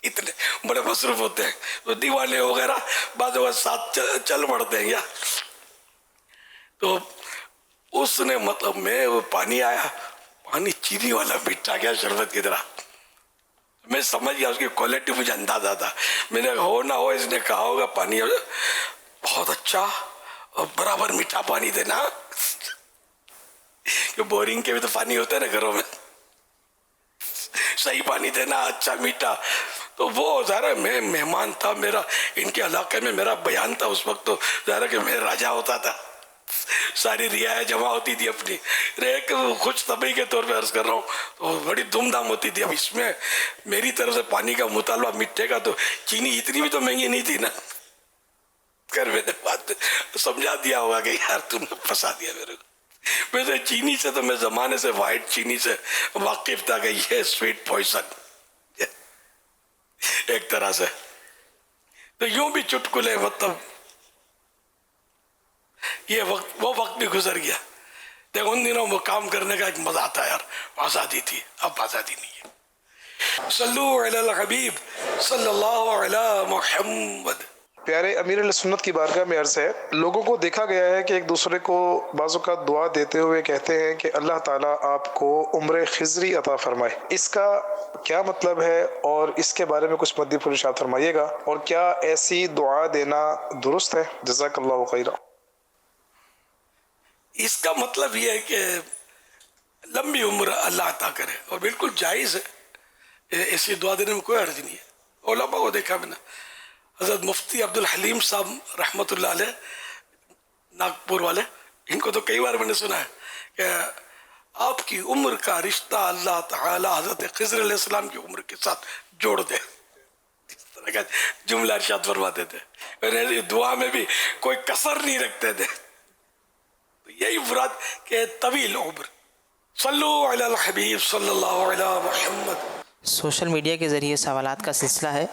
اتنے بڑے مصروف ہوتے ہیں. تو دیوانے وغیرہ بعض اوقات ساتھ چل پڑتے ہیں کیا. تو اس نے مطلب میں وہ پانی آیا، پانی چینی والا میٹھا کیا شربت کی طرح. میں سمجھ گیا اس کی کوالٹی، مجھے اندازہ تھا. میں نے ہو نہ ہو اس نے کہا ہوگا پانی بہت اچھا اور برابر میٹھا پانی دینا، کہ بورنگ کے بھی تو پانی ہوتے ہیں نا گھروں میں، صحیح پانی دینا، اچھا میٹھا. تو وہ ظاہر میں مہمان تھا، میرا ان کے علاقے میں میرا بیان تھا اس وقت، تو ظاہر کہ میں راجا ہوتا تھا، ساری رعایا جمع ہوتی تھی اپنی. ایک خوش طبعی کے طور پہ عرض کر رہا ہوں، تو بڑی دھوم دھام ہوتی تھی. اب اس میں میری طرف سے پانی کا مطالبہ میٹھے کا، تو چینی اتنی بھی تو مہنگی نہیں تھی نا. کر میں نے بات سمجھا دیا ہوگا کہ یار تم نے پھنسا دیا میرے کو. ویسے چینی سے تو میں زمانے سے، وائٹ چینی سے واقف تھا کہ یہ سویٹ پوائزن ایک طرح سے. تو یوں بھی چٹکلے، مطلب یہ وہ وقت بھی گزر گیا. دیکھو ان دنوں وہ کام کرنے کا ایک مزہ تھا یار، آزادی تھی، اب آزادی نہیں ہے. صلو علی الحبیب صلی اللہ علی محمد. پیارے امیر علیہ سنت کی بارگاہ میں عرض ہے، لوگوں کو دیکھا گیا ہے کہ ایک دوسرے کو بعض اوقات دعا دیتے ہوئے کہتے ہیں کہ اللہ تعالیٰ آپ کو عمر خضری عطا فرمائے. اس کا کیا مطلب ہے اور اس کے بارے میں کچھ مدی پھول ارشاد فرمائیے گا، اور کیا ایسی دعا دینا درست ہے؟ جزاک اللہ خیرہ. اس کا مطلب یہ ہے کہ لمبی عمر اللہ عطا کرے، اور بالکل جائز ہے، ایسی دعا دینے میں کوئی حرج نہیں ہے. علماء کو دیکھا میں نے، حضرت مفتی عبد الحلیم صاحب رحمۃ اللہ علیہ ناگپور والے، ان کو تو کئی بار میں نے سنا ہے کہ آپ کی عمر کا رشتہ اللہ تعالی حضرت خضر علیہ السلام کی عمر کے ساتھ جوڑ دے. اس طرح کا جملہ ارشاد فرماتے تھے. دعا میں بھی کوئی کسر نہیں رکھتے تھے. یہی مراد کہ طویل عمر. صلو علی الحبیب صلی اللہ علی محمد. سوشل میڈیا کے ذریعے سوالات کا سلسلہ ہے.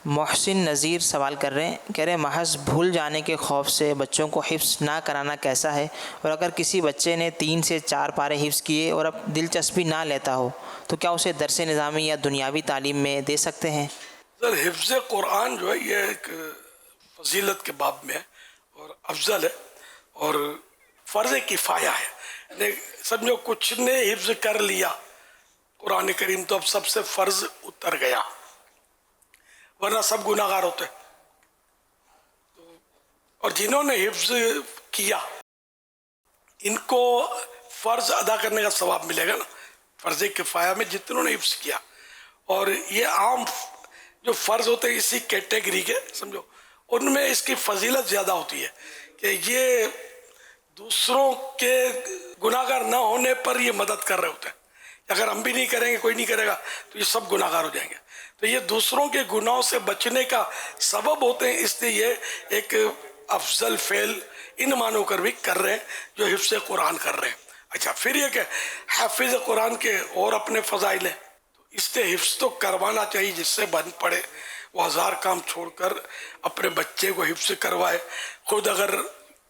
محسن نذیر سوال کر رہے ہیں، کہہ رہے ہیں محض بھول جانے کے خوف سے بچوں کو حفظ نہ کرانا کیسا ہے، اور اگر کسی بچے نے 3 سے 4 پارے حفظ کیے اور اب دلچسپی نہ لیتا ہو تو کیا اسے درس نظامی یا دنیاوی تعلیم میں دے سکتے ہیں؟ سر حفظ قرآن جو ہے یہ ایک فضیلت کے باب میں ہے اور افضل ہے اور فرض کفایہ ہے. یعنی سمجھو کچھ نے حفظ کر لیا قرآن کریم تو اب سب سے فرض اتر گیا، ورنہ سب گناہگار ہوتے. اور جنہوں نے حفظ کیا ان کو فرض ادا کرنے کا ثواب ملے گا نا، فرض کفایہ میں جتنوں نے حفظ کیا. اور یہ عام جو فرض ہوتے ہیں اسی کیٹیگری کے سمجھو، ان میں اس کی فضیلت زیادہ ہوتی ہے کہ یہ دوسروں کے گناہگار نہ ہونے پر یہ مدد کر رہے ہوتے ہیں. اگر ہم بھی نہیں کریں گے، کوئی نہیں کرے گا تو یہ سب گناہگار ہو جائیں گے. تو یہ دوسروں کے گناہوں سے بچنے کا سبب ہوتے ہیں، اس لیے یہ ایک افضل فعل ان معنوں کر بھی کر رہے ہیں جو حفظ قرآن کر رہے ہیں. اچھا پھر یہ کہ حافظ قرآن کے اور اپنے فضائل ہیں، تو اس سے حفظ تو کروانا چاہیے، جس سے بن پڑے وہ 1000 کام چھوڑ کر اپنے بچے کو حفظ کروائے. خود اگر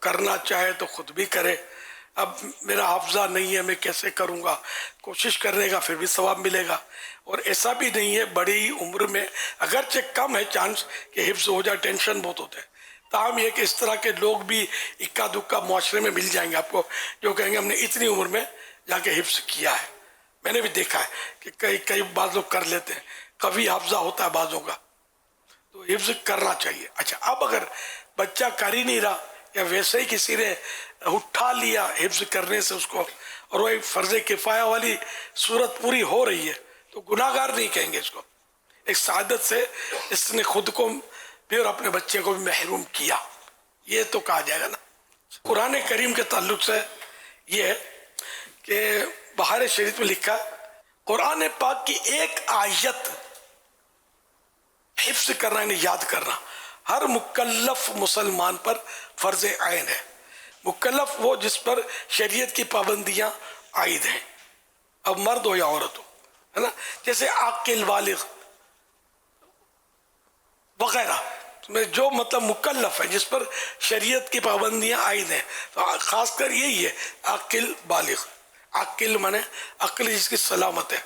کرنا چاہے تو خود بھی کرے. اب میرا حافظہ نہیں ہے میں کیسے کروں گا، کوشش کرنے کا پھر بھی ثواب ملے گا. اور ایسا بھی نہیں ہے بڑی عمر میں اگرچہ کم ہے چانس کہ حفظ ہو جائے، ٹینشن بہت ہوتے ہیں. تاہم یہ کہ اس طرح کے لوگ بھی اکا دکا معاشرے میں مل جائیں گے آپ کو جو کہیں گے ہم نے اتنی عمر میں جا کے حفظ کیا ہے. میں نے بھی دیکھا ہے کہ کئی بعض لوگ کر لیتے ہیں، کبھی حافظہ ہوتا ہے بعضوں کا، تو حفظ کرنا چاہیے. اچھا اب اگر بچہ کر ہی نہیں رہا یا ویسے ہی کسی نے اٹھا لیا حفظ کرنے سے اس کو اور وہ فرض کفایہ والی صورت پوری ہو رہی ہے تو گناہگار نہیں کہیں گے اس کو. ایک سعادت سے اس نے خود کو بھی اور اپنے بچے کو بھی محروم کیا، یہ تو کہا جائے گا نا. قرآن کریم کے تعلق سے یہ ہے کہ بہار شریف میں لکھا قرآن پاک کی ایک آیت حفظ کرنا یعنی یاد کرنا ہر مکلف مسلمان پر فرض عین ہے. مکلف وہ جس پر شریعت کی پابندیاں عائد ہیں، اب مرد ہو یا عورت ہو، ہے نا. جیسے عاقل، بالغ وغیرہ میں جو مطلب مکلف ہے جس پر شریعت کی پابندیاں عائد ہیں، تو خاص کر یہی ہے عاقل بالغ. عاقل مانے عقل جس کی سلامت ہے،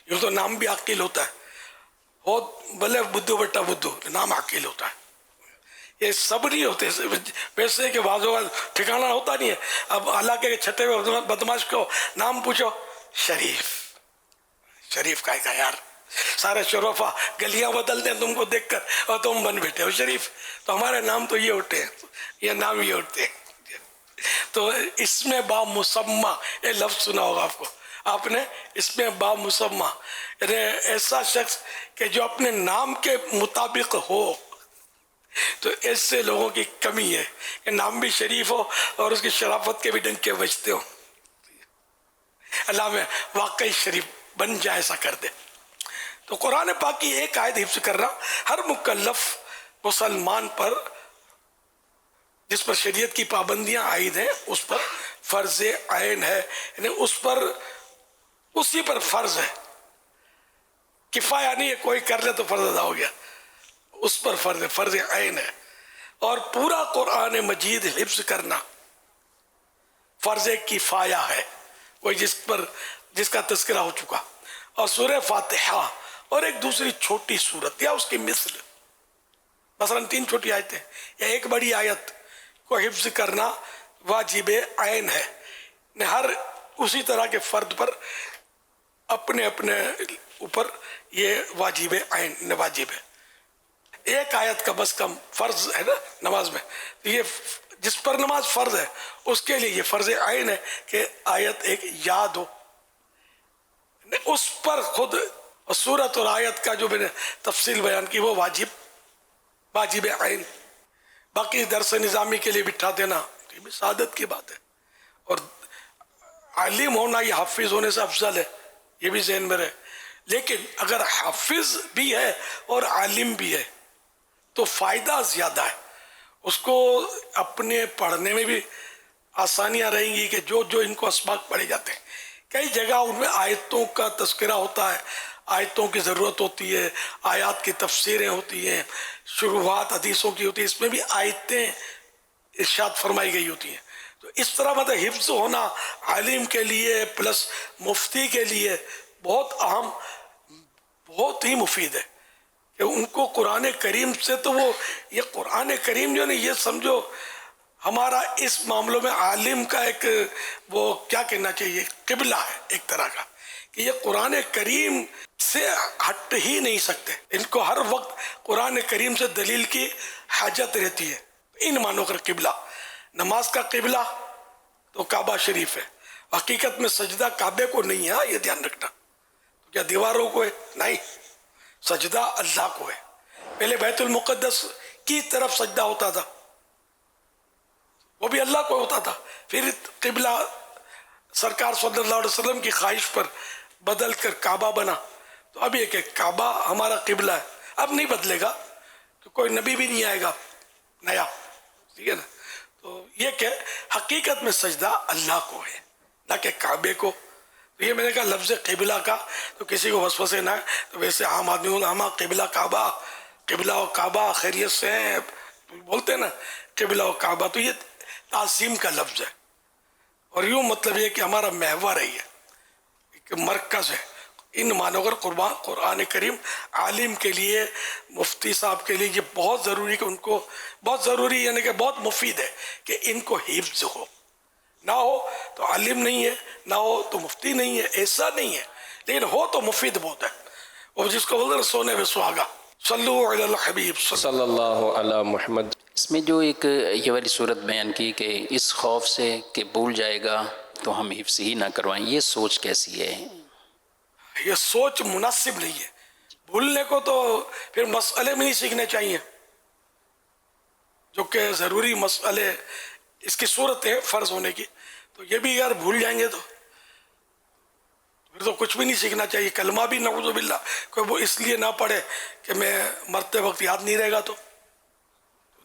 یوں تو نام بھی عاقل ہوتا ہے، بھلے بدھو بٹا بدھو نام عاقل ہوتا ہے. یہ سب نہیں ہوتے ویسے کہ بعض اوقات ٹھکانہ ہوتا نہیں ہے. اب علاقے کے چھٹے ہوئے بدماش کو نام پوچھو، شریف. شریف کا یار سارے شرفا گلیاں بدل دیں تم کو دیکھ کر اور تم بن بیٹھے ہو شریف. تو ہمارے نام تو یہ اٹھتے ہیں، یہ نام یہ اٹھتے ہیں. تو اس میں با مسمہ یہ لفظ سنا ہوگا آپ نے اس میں با مسمہ یعنی ایسا شخص کہ جو اپنے نام کے مطابق ہو. تو ایسے لوگوں کی کمی ہے کہ نام بھی شریف ہو اور اس کی شرافت کے بھی ڈنکے بجتے ہو. اللہ میں واقعی شریف بن جائے، ایسا کر دے. تو قرآن پاک کی ایک آیت حفظ کرنا ہر مکلف مسلمان پر جس پر شریعت کی پابندیاں عائد ہیں اس پر فرض عین ہے. یعنی اس پر اسی پر فرض ہے، کفایہ نہیں ہے کوئی کر لے تو فرض ادا ہو گیا، اس پر فرض عین ہے. اور پورا قرآن مجید حفظ کرنا فرض کفایہ ہے، کوئی جس کا تذکرہ ہو چکا. اور سورہ فاتحہ اور ایک دوسری چھوٹی سورت یا اس کی مثل، مثلا 3 چھوٹی آیتیں یا ایک بڑی آیت کو حفظ کرنا واجب عین ہے. ہر اسی طرح کے فرد پر اپنے اوپر یہ واجب عین واجب ہے. ایک آیت کا بس کم فرض ہے نا نماز میں، یہ جس پر نماز فرض ہے اس کے لیے یہ فرض عین ہے کہ آیت ایک یاد ہو. اس پر خود سورت اور آیت کا جو میں نے تفصیل بیان کی وہ واجب عین. باقی درس نظامی کے لیے بٹھا دینا یہ بھی سعادت کی بات ہے. اور عالم ہونا یہ حافظ ہونے سے افضل ہے، یہ بھی ذہن میں رہے. لیکن اگر حافظ بھی ہے اور عالم بھی ہے تو فائدہ زیادہ ہے، اس کو اپنے پڑھنے میں بھی آسانیاں رہیں گی کہ جو ان کو اسباق پڑھے جاتے ہیں. کئی جگہ ان میں آیتوں کا تذکرہ ہوتا ہے، آیتوں کی ضرورت ہوتی ہے, آیات کی تفسیریں ہوتی ہیں, شروحات حدیثوں کی ہوتی ہیں, اس میں بھی آیتیں ارشاد فرمائی گئی ہوتی ہیں. تو اس طرح مطلب حفظ ہونا عالم کے لیے پلس مفتی کے لیے بہت اہم, بہت ہی مفید ہے کہ ان کو قرآن کریم سے, تو وہ یہ قرآن کریم جو ہے نا, یہ سمجھو ہمارا اس معاملوں میں عالم کا ایک وہ کیا کہنا چاہیے قبلہ ہے ایک طرح کا, کہ یہ قرآن کریم سے ہٹ ہی نہیں سکتے. ان کو ہر وقت قرآن کریم سے دلیل کی حاجت رہتی ہے. ان معنوں کا قبلہ, نماز کا قبلہ تو کعبہ شریف ہے, حقیقت میں سجدہ کعبے کو نہیں ہے, یہ دھیان رکھنا. کیا دیواروں کو ہے؟ نہیں, سجدہ اللہ کو ہے. پہلے بیت المقدس کی طرف سجدہ ہوتا تھا, وہ بھی اللہ کو ہوتا تھا, پھر قبلہ سرکار صلی اللہ علیہ وسلم کی خواہش پر بدل کر کعبہ بنا. تو اب یہ کہ کعبہ ہمارا قبلہ ہے, اب نہیں بدلے گا, کہ کوئی نبی بھی نہیں آئے گا نیا, ٹھیک ہے نا. تو یہ کہ حقیقت میں سجدہ اللہ کو ہے, نہ کہ کعبے کو. تو یہ میں نے کہا لفظ قبلہ کا تو کسی کو وسوسے نہ ہے, تو ویسے عام آدمی ہوگا ہم قبلہ کعبہ, قبلہ و کعبہ خیریت سے ہیں بولتے ہیں نا, قبلہ و کعبہ, تو یہ تعظیم کا لفظ ہے. اور یوں مطلب یہ کہ ہمارا محور ہے, یہ ایک مرکز ہے. ان معنوں پر قرآن کریم عالم کے لیے, مفتی صاحب کے لیے یہ بہت ضروری کہ ان کو, بہت ضروری یعنی کہ بہت مفید ہے کہ ان کو حفظ ہو. نہ ہو تو عالم نہیں ہے, نہ ہو تو مفتی نہیں ہے, ایسا نہیں ہے, لیکن ہو تو مفید بہت ہے. اور جس کو بولتے ہیں سونے میں سہاگا. صلو علی الحبیب صلی اللہ علی محمد. اس میں جو ایک یہ والی صورت بیان کی کہ اس خوف سے کہ بھول جائے گا تو ہم حفظ ہی نہ کروائیں, یہ سوچ کیسی ہے؟ یہ سوچ مناسب نہیں ہے. بھولنے کو تو پھر مسئلے میں نہیں سیکھنے چاہیے, جو کہ ضروری مسئلے اس کی صورت ہے فرض ہونے کی. تو یہ بھی اگر بھول جائیں گے تو پھر تو کچھ بھی نہیں سیکھنا چاہیے. کلمہ بھی نعوذ باللہ کوئی وہ اس لیے نہ پڑھے کہ میں مرتے وقت یاد نہیں رہے گا, تو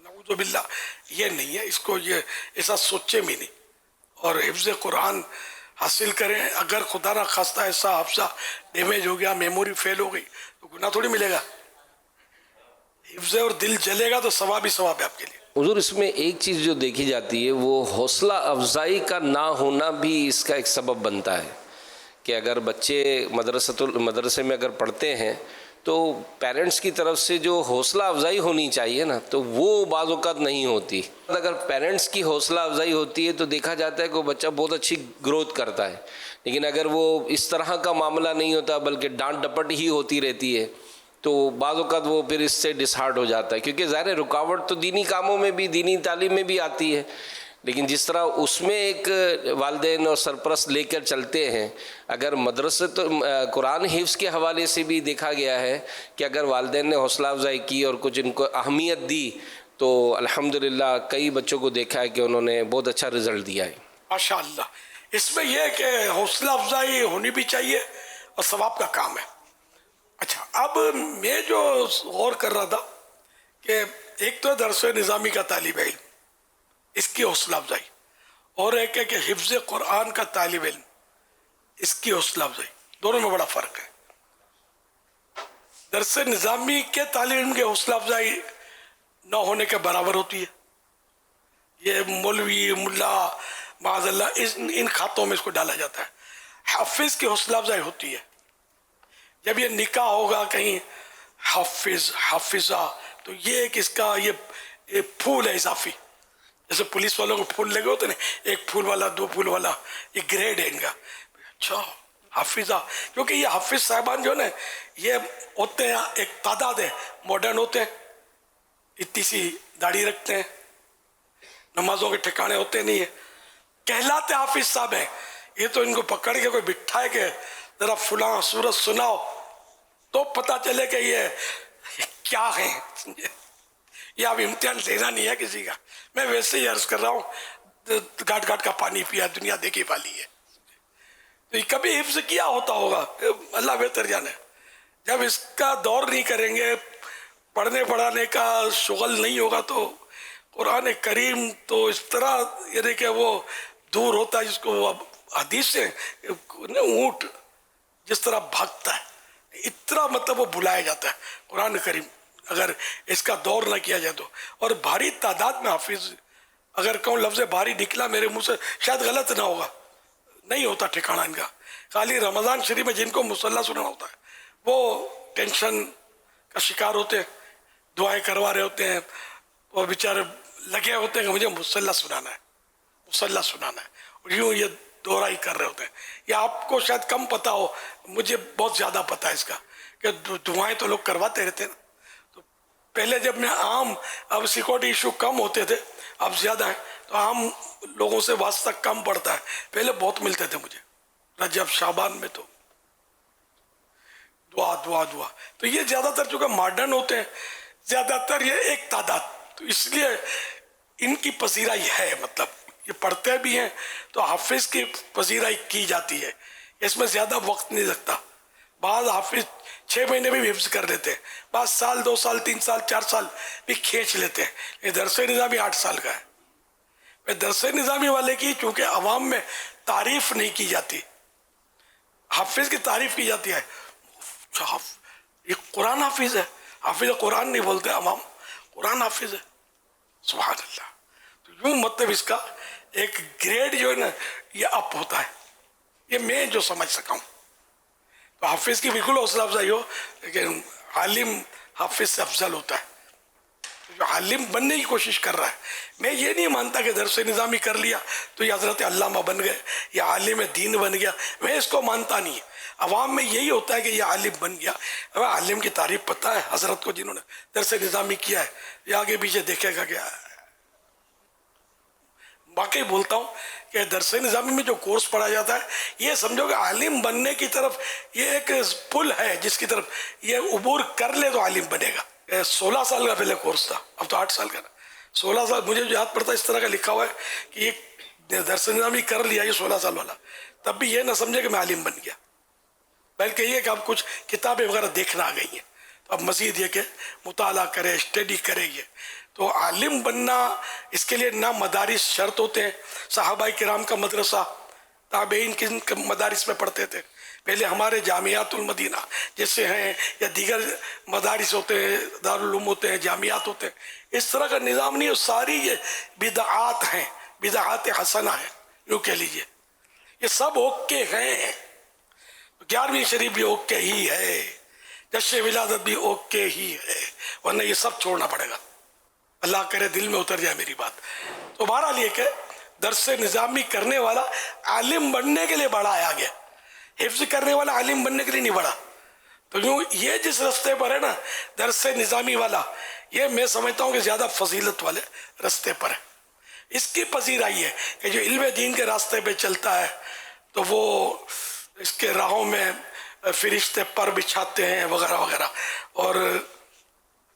نعوذ باللہ یہ نہیں ہے. اس کو یہ ایسا سوچے بھی نہیں. اور حفظ قرآن حاصل کریں, اگر خدا نہ خواستہ ایسا حافظہ ڈیمیج ہو گیا, میموری فیل ہو گئی, تو گناہ تھوڑی ملے گا. حفظ اور دل جلے گا تو ثواب ہی ثواب ہے آپ کے لیے. حضور اس میں ایک چیز جو دیکھی جاتی ہے وہ حوصلہ افزائی کا نہ ہونا بھی اس کا ایک سبب بنتا ہے کہ اگر بچے مدرسے میں اگر پڑھتے ہیں تو پیرنٹس کی طرف سے جو حوصلہ افزائی ہونی چاہیے نا, تو وہ بعض اوقات نہیں ہوتی. اگر پیرنٹس کی حوصلہ افزائی ہوتی ہے تو دیکھا جاتا ہے کہ وہ بچہ بہت اچھی گروتھ کرتا ہے. لیکن اگر وہ اس طرح کا معاملہ نہیں ہوتا بلکہ ڈانٹ ڈپٹ ہی ہوتی رہتی ہے تو بعض اوقات وہ پھر اس سے ڈس ہارٹ ہو جاتا ہے. کیونکہ ظاہر رکاوٹ تو دینی کاموں میں بھی, دینی تعلیم میں بھی آتی ہے, لیکن جس طرح اس میں ایک والدین اور سرپرست لے کر چلتے ہیں, اگر مدرسے تو قرآن حفظ کے حوالے سے بھی دیکھا گیا ہے کہ اگر والدین نے حوصلہ افزائی کی اور کچھ ان کو اہمیت دی تو الحمدللہ کئی بچوں کو دیکھا ہے کہ انہوں نے بہت اچھا رزلٹ دیا ہے. ماشاء اللہ. اس میں یہ ہے کہ حوصلہ افزائی ہونی بھی چاہیے اور ثواب کا کام ہے. اچھا, اب میں جو غور کر رہا تھا کہ ایک تو درس نظامی کا طالب علم, اس کی حوصلہ افزائی, اور ایک ہے کہ حفظ قرآن کا طالب علم, اس کی حوصلہ افزائی. دونوں میں بڑا فرق ہے. درس نظامی کے طالب علم کی حوصلہ افزائی نہ ہونے کے برابر ہوتی ہے. یہ مولوی ملا معاذ اللہ ان کھاتوں میں اس کو ڈالا جاتا ہے. حافظ کی حوصلہ افزائی ہوتی ہے جب یہ نکاح ہوگا کہیں حافظ حافظہ, تو یہ ایک اس کا یہ پھول ہے اضافی. جیسے پولیس والوں کو پھول لگے ہوتے ہیں, ایک پھول والا, دو پھول والا, یہ گریڈ ہے ان کا. اچھا حافظہ, کیونکہ یہ حافظ صاحبان جو نا یہ ہوتے ہیں ایک تعداد ہے, ماڈرن ہوتے ہیں, اتنی سی داڑھی رکھتے ہیں, نمازوں کے ٹھکانے ہوتے نہیں ہیں, کہلاتے حافظ صاحب ہیں. یہ تو ان کو پکڑ کے کوئی بٹھائے کہ ذرا فلاں سورت سناؤ تو پتہ چلے کہ یہ کیا ہیں. یہ اب امتحان لینا نہیں ہے کسی کا, میں ویسے ہی عرض کر رہا ہوں, گھاٹ گھاٹ کا پانی پیا, دنیا دیکھی والی ہے. تو یہ کبھی حفظ کیا ہوتا ہوگا, اللہ بہتر جانے. جب اس کا دور نہیں کریں گے, پڑھنے پڑھانے کا شغل نہیں ہوگا, تو قرآن کریم تو اس طرح یعنی کہ وہ دور ہوتا ہے جس کو حدیث سے اونٹ جس طرح بھاگتا ہے, اتنا مطلب وہ بلایا جاتا ہے قرآن کریم اگر اس کا دور نہ کیا جائے تو. اور بھاری تعداد میں حافظ اگر کہوں لفظ بھاری نکلا میرے منہ سے شاید غلط نہ ہوگا, نہیں ہوتا ٹھکانہ ان کا. خالی رمضان شریف میں جن کو مصلی سننا ہوتا ہے وہ ٹینشن کا شکار ہوتے ہیں, دعائیں کروا رہے ہوتے ہیں, وہ بیچارے لگے ہوتے ہیں کہ مجھے مصلی سنانا ہے, مصلی سنانا ہے, اور یوں یہ دورہ ہی کر رہے ہوتے ہیں. یا آپ کو شاید کم پتہ ہو, مجھے بہت زیادہ پتہ ہے اس کا کہ دعائیں تو لوگ کرواتے رہتے ہیں. تو پہلے جب میں عام, اب سیکورٹی ایشو کم ہوتے تھے, اب زیادہ ہیں, تو عام لوگوں سے واسطہ کم پڑتا ہے. پہلے بہت ملتے تھے مجھے رجب شعبان میں, تو دعا دعا دعا. تو یہ زیادہ تر چونکہ ماڈرن ہوتے ہیں, زیادہ تر یہ ایک تعداد, تو اس لیے ان کی پذیرائی ہے, مطلب یہ پڑھتے بھی ہیں تو حافظ کی پذیرائی کی جاتی ہے. اس میں زیادہ وقت نہیں لگتا. بعض حافظ 6 مہینے بھی حفظ کر لیتے ہیں, بعض سال 2 سال 3 سال 4 سال بھی کھینچ لیتے ہیں. یہ درس نظامی 8 سال کا ہے. میں درس نظامی والے کی چونکہ عوام میں تعریف نہیں کی جاتی, حافظ کی تعریف کی جاتی ہے. یہ قرآن حافظ ہے, حافظ قرآن نہیں بولتے عوام, قرآن حافظ ہے. سبحان اللہ. تو یوں مطلب اس کا ایک گریڈ جو ہے نا یہ اپ ہوتا ہے, یہ میں جو سمجھ سکا ہوں. تو حافظ کی بالکل حوصلہ افزائی ہو, لیکن عالم حافظ سے افضل ہوتا ہے. جو عالم بننے کی کوشش کر رہا ہے, میں یہ نہیں مانتا کہ درس نظامی کر لیا تو یہ حضرت علامہ بن گئے یا عالم دین بن گیا, میں اس کو مانتا نہیں. عوام میں یہی ہوتا ہے کہ یہ عالم بن گیا. عالم کی تعریف پتہ ہے حضرت کو جنہوں نے درس نظامی کیا ہے, یہ آگے پیچھے دیکھے گا کیا. واقعی بولتا ہوں کہ درس نظامی میں جو کورس پڑھا جاتا ہے یہ سمجھو کہ عالم بننے کی طرف یہ ایک پل ہے جس کی طرف یہ عبور کر لے تو عالم بنے گا. 16 سال کا پہلے کورس تھا, اب تو 8 سال کا نا. 16 سال مجھے جو یاد پڑتا ہے اس طرح کا لکھا ہوا ہے کہ یہ درس نظامی کر لیا یہ 16 سال والا, تب بھی یہ نہ سمجھے کہ میں عالم بن گیا, بلکہ یہ کہ اب کچھ کتابیں وغیرہ دیکھنا آ گئی ہیں, تو اب مزید یہ کہ مطالعہ کرے, اسٹڈی کرے. یہ تو عالم بننا اس کے لیے نہ مدارس شرط ہوتے ہیں. صحابہ کرام کا مدرسہ, تابعین کن مدارس میں پڑھتے تھے. پہلے ہمارے جامعات المدینہ جیسے ہیں یا دیگر مدارس ہوتے ہیں, دارالعلوم ہوتے ہیں, جامعات ہوتے ہیں, اس طرح کا نظام نہیں. ساری یہ بدعات ہیں, بدعات حسنہ ہیں یوں کہہ لیجئے. یہ سب اوکے ہیں. 11ویں شریف بھی اوکے ہی ہے, جشن ولادت بھی اوکے ہی ہے, ورنہ یہ سب چھوڑنا پڑے گا. اللہ کرے دل میں اتر جائے میری بات. تو بہرحال یہ کہ درس نظامی کرنے والا عالم بننے کے لیے بڑا ہے آگے, حفظ کرنے والا عالم بننے کے لیے نہیں بڑا. تو یوں یہ جس رستے پر ہے نا درس نظامی والا, یہ میں سمجھتا ہوں کہ زیادہ فضیلت والے رستے پر ہے. اس کی پذیرائی ہے کہ جو علم دین کے راستے پہ چلتا ہے تو وہ اس کے راہوں میں فرشتے پر بچھاتے ہیں وغیرہ وغیرہ, اور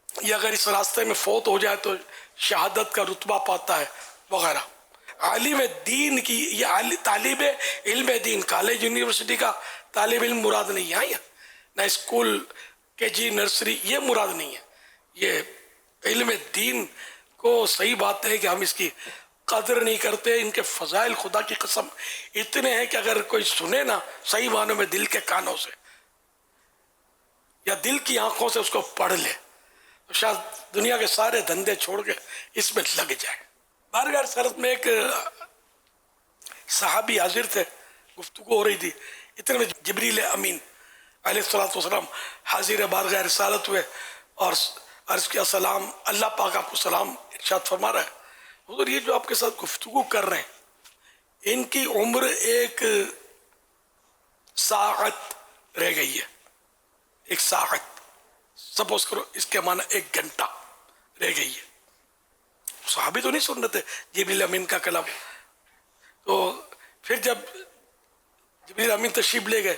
یہ اگر اس راستے میں فوت ہو جائے تو شہادت کا رتبہ پاتا ہے وغیرہ. عالم دین کی یہ طالب علم دین, کالج یونیورسٹی کا طالب علم مراد نہیں ہے, نہ اسکول کے جی نرسری یہ مراد نہیں ہے. یہ علم دین کو صحیح بات ہے کہ ہم اس کی قدر نہیں کرتے. ان کے فضائل خدا کی قسم اتنے ہیں کہ اگر کوئی سنے نا صحیح معنوں میں دل کے کانوں سے یا دل کی آنکھوں سے اس کو پڑھ لے تو شاید دنیا کے سارے دھندے چھوڑ کے اس میں لگ جائے. بارگاہ رسالت میں ایک صحابی حاضر تھے, گفتگو ہو رہی تھی, اتنے میں جبریل امین علیہ الصلوۃ والسلام حاضر بارگاہ رسالت ہوئے اور عرض کیا سلام, اللہ پاک آپ کو سلام ارشاد فرما رہا ہے. حضور یہ جو آپ کے ساتھ گفتگو کر رہے ہیں ان کی عمر 1 ساعت رہ گئی ہے. 1 ساعت سپوز کرو, اس کے معنی 1 گھنٹہ رہ گئی ہے. صحابی تو نہیں سن رہے تھے جبریل امین کا کلام. تو پھر جب جبریل امین تشریف لے گئے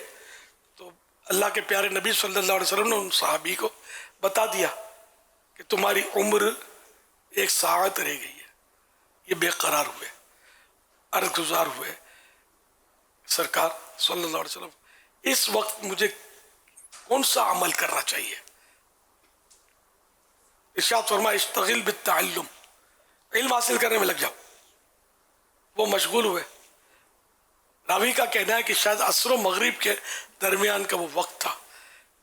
تو اللہ کے پیارے نبی صلی اللہ علیہ وسلم نے ان صحابی کو بتا دیا کہ تمہاری عمر 1 ساعت رہ گئی ہے. یہ بے قرار ہوئے, عرض گزار ہوئے, سرکار صلی اللہ علیہ وسلم اس وقت مجھے کون سا عمل کرنا چاہیے؟ ارشاد فرمایا اشتغل بالتعلم, علم حاصل کرنے میں لگ جاؤ. وہ مشغول ہوئے. راوی کا کہنا ہے کہ شاید عصر و مغرب کے درمیان کا وہ وقت تھا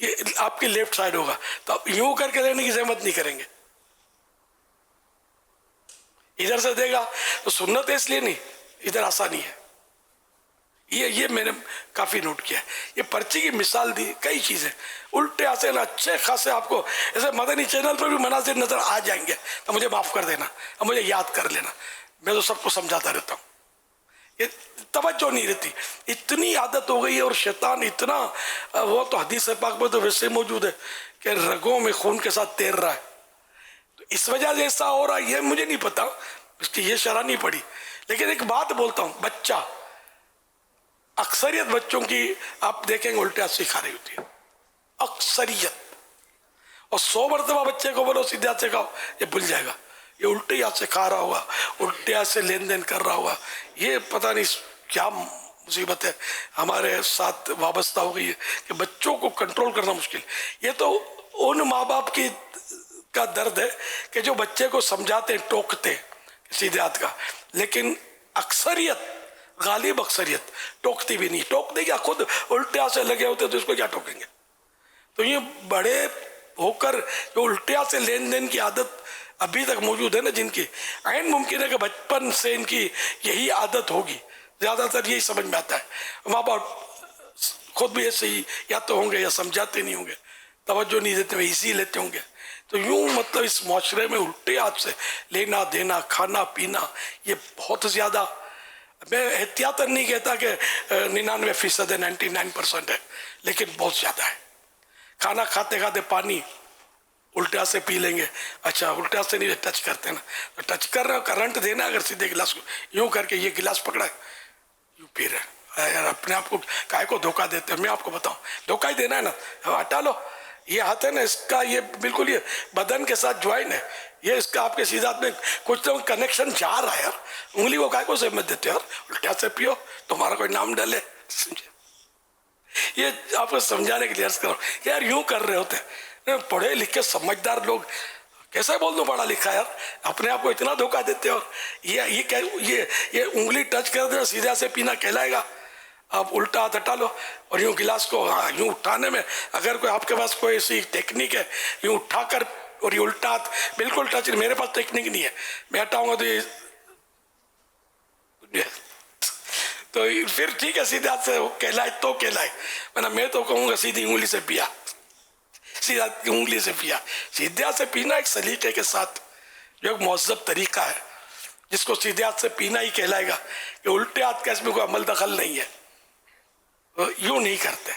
یہ آپ کی لیفٹ سائڈ ہوگا تو آپ یوں کر کے لینے کی زحمت نہیں کریں گے. ادھر سے دے گا تو سنت ہے اس لیے نہیں, ادھر آسانی ہے. یہ میں نے کافی نوٹ کیا ہے. یہ پرچی کی مثال دی, کئی چیزیں الٹے آسے نا اچھے خاصے آپ کو ایسے مدنی چینل پر بھی مناظر نظر آ جائیں گے تو مجھے معاف کر دینا, اب مجھے یاد کر لینا, میں تو سب کو سمجھاتا رہتا ہوں. یہ توجہ نہیں رہتی, اتنی عادت ہو گئی ہے, اور شیطان اتنا, وہ تو حدیث پاک میں تو ویسے موجود ہے کہ رگوں میں خون کے ساتھ تیر رہا ہے. تو اس وجہ سے ایسا ہو رہا ہے یہ مجھے نہیں پتا, اس کی یہ شرح نہیں پڑی. لیکن ایک بات بولتا ہوں, بچہ, اکثریت بچوں کی آپ دیکھیں گے الٹے ہاتھ سے کھا رہی ہوتی ہے, اکثریت. اور 100 مرتبہ بچے کو بولو سیدھے ہاتھ سے کھاؤ, یہ بھول جائے گا. یہ الٹے ہاتھ سے کھا رہا ہوا, الٹے ہاتھ سے لین دین کر رہا ہوا. یہ پتہ نہیں کیا مصیبت ہے ہمارے ساتھ وابستہ ہو گئی ہے کہ بچوں کو کنٹرول کرنا مشکل. یہ تو ان ماں باپ کی کا درد ہے کہ جو بچے کو سمجھاتے ٹوکتے سیدھے ہاتھ کا, لیکن اکثریت, غالب اکثریت ٹوکتی بھی نہیں. ٹوک دے گا, خود الٹے ہاتھ سے لگے ہوتے تو اس کو کیا ٹوکیں گے. تو یہ بڑے ہو کر جو الٹے ہاتھ سے لین دین کی عادت ابھی تک موجود ہے نا, جن کی عین ممکن ہے کہ بچپن سے ان کی یہی عادت ہوگی, زیادہ تر یہی سمجھ میں آتا ہے. ماں باپ خود بھی ایسے ہی یا تو ہوں گے یا سمجھاتے نہیں ہوں گے, توجہ نہیں دیتے, ایزی لیتے ہوں گے. تو یوں مطلب اس معاشرے میں الٹے ہاتھ سے لینا دینا, کھانا پینا, یہ بہت زیادہ, میں احتیاطاً نہیں کہتا کہ 99% ہے, 99% ہے, لیکن بہت زیادہ ہے. کھانا کھاتے کھاتے پانی الٹے ہاتھ سے پی لیں گے. اچھا الٹے ہاتھ سے نہیں ٹچ کرتے نا, تو ٹچ کر رہے ہو, کرنٹ دینا اگر سیدھے گلاس کو یوں کر کے, یہ گلاس پکڑا ہے یوں پی رہے یار, اپنے آپ کو کائے کو دھوکہ دیتے ہیں. میں آپ کو بتاؤں, دھوکہ ہی دینا ہے نا, ہٹا لو. یہ ہاتھ ہے نا, اس کا یہ بالکل یہ بدن کے ساتھ جوائن ہے, یہ اس کا آپ کے سیدھے ہاتھ میں کچھ تو کنیکشن جا رہا ہے یار. انگلی کو کائے کو زحمت دیتے یار, الٹے ہاتھ سے پیو, تمہارا کوئی نام ڈلے. یہ آپ کو سمجھانے کے لیے عرض کرو یار, یوں کر رہے ہوتے پڑھے لکھے سمجھدار لوگ. کیسے بول دو پڑھا لکھا یار, اپنے آپ کو اتنا دھوکہ دیتے. اور یہ انگلی ٹچ کر دے سیدھے سے پینا کہلائے گا. آپ الٹا ہاتھ ہٹا لو اور یوں گلاس کو یوں اٹھانے میں اگر کوئی آپ کے پاس کوئی ایسی ٹیکنیک ہے, یوں اٹھا کر اور یہ الٹا ہاتھ بالکل ٹچ, میرے پاس ٹیکنیک نہیں ہے, میں ہٹاؤں گا تو یہ تو پھر ٹھیک ہے, سیدھے ہاتھ سے کہلائے تو کہلائے, میں تو کہوں گا سیدھی انگلی سے پیا, سیدھا انگلی سے پیا. سیدھے ہاتھ سے پینا ایک سلیقے کے ساتھ, جو ایک مہذب طریقہ ہے, جس کو سیدھے ہاتھ سے پینا ہی کہلائے گا. کہ الٹے ہاتھ کا اس میں کوئی عمل دخل نہیں ہے, یوں نہیں کرتے.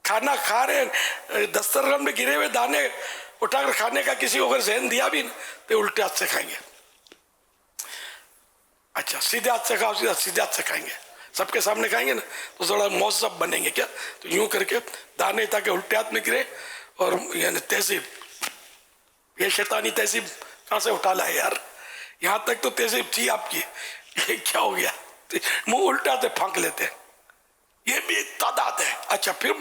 کھانا کھا رہے, دسترخوان میں گرے ہوئے دانے اٹھا کر کھانے کا کسی کو اگر ذہن دیا بھی تو الٹے ہاتھ سے کھائیں گے. اچھا سیدھے ہاتھ سے کھاؤ, سیدھے ہاتھ سے کھائیں گے, سب کے سامنے کھائیں گے نا تو ذرا مہذب بنیں گے. کیا تو یوں کر کے دانے تاکہ الٹے ہاتھ میں گرے. اور یعنی تہذیب, یہ شیطانی تہذیب کہاں سے اٹھا لائے یار, یہاں تک تو تہذیب تھی آپ کی, یہ کیا ہو گیا, منہ الٹا سے پھانک لیتے, یہ بھی تعداد ہے. اچھا پھر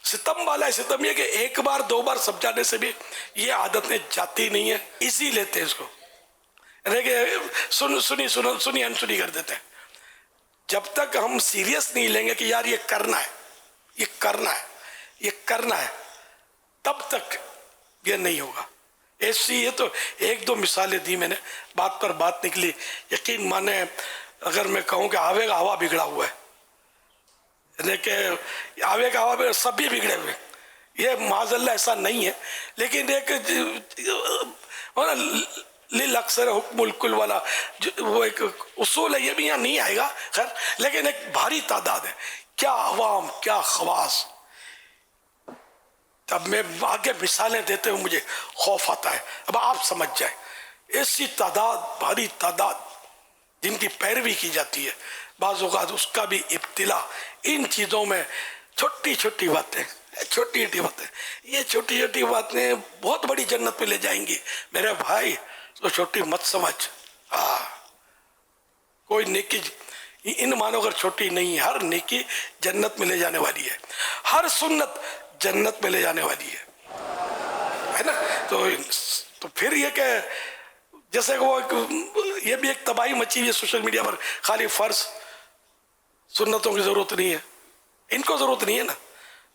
ستم والا ہے, ستم یہ کہ ایک بار دو بار سمجھانے سے بھی یہ عادتیں جاتی نہیں ہے, ایزی لیتے ہیں اس کو, سنی انسنی کر دیتے ہیں. جب تک ہم سیریس نہیں لیں گے کہ یار یہ کرنا ہے, یہ کرنا ہے, یہ کرنا ہے, تب تک یہ نہیں ہوگا. ایسی یہ تو ایک دو مثالیں دی میں نے, بات پر بات نکلی. یقین مانے اگر میں کہوں کہ آوے کا ہوا بگڑا ہوا ہے, یعنی کہ آوے کا ہوا سبھی بگڑے ہوئے, یہ معاذ اللہ ایسا نہیں ہے, لیکن ایک اکثر حکم الکل والا وہ ایک اصول ہے, یہ بھی یہاں نہیں آئے گا خیر, لیکن ایک بھاری تعداد ہے. کیا عوام, کیا خواص. اب میں آگے مثالیں دیتے ہوئے مجھے خوف آتا ہے, اب آپ سمجھ جائیں. ایسی تعداد, بھاری تعداد جن کی پیروی کی جاتی ہے, بعض اوقات اس کا بھی ابتلا ان چیزوں میں. چھوٹی چھوٹی باتیں, چھوٹی چھوٹی باتیں, یہ چھوٹی چھوٹی باتیں بہت بڑی جنت میں لے جائیں گی میرے بھائی, تو چھوٹی مت سمجھ. کوئی نیکی ان مانو اگر چھوٹی نہیں ہے, ہر نیکی جنت میں لے جانے والی ہے, ہر سنت جنت میں لے جانے والی ہے نا. تو پھر یہ کہ جیسے وہ یہ بھی ایک تباہی مچی ہوئی ہے سوشل میڈیا پر, خالی فرض سنتوں کی ضرورت نہیں ہے, ان کو ضرورت نہیں ہے نا.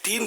3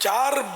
4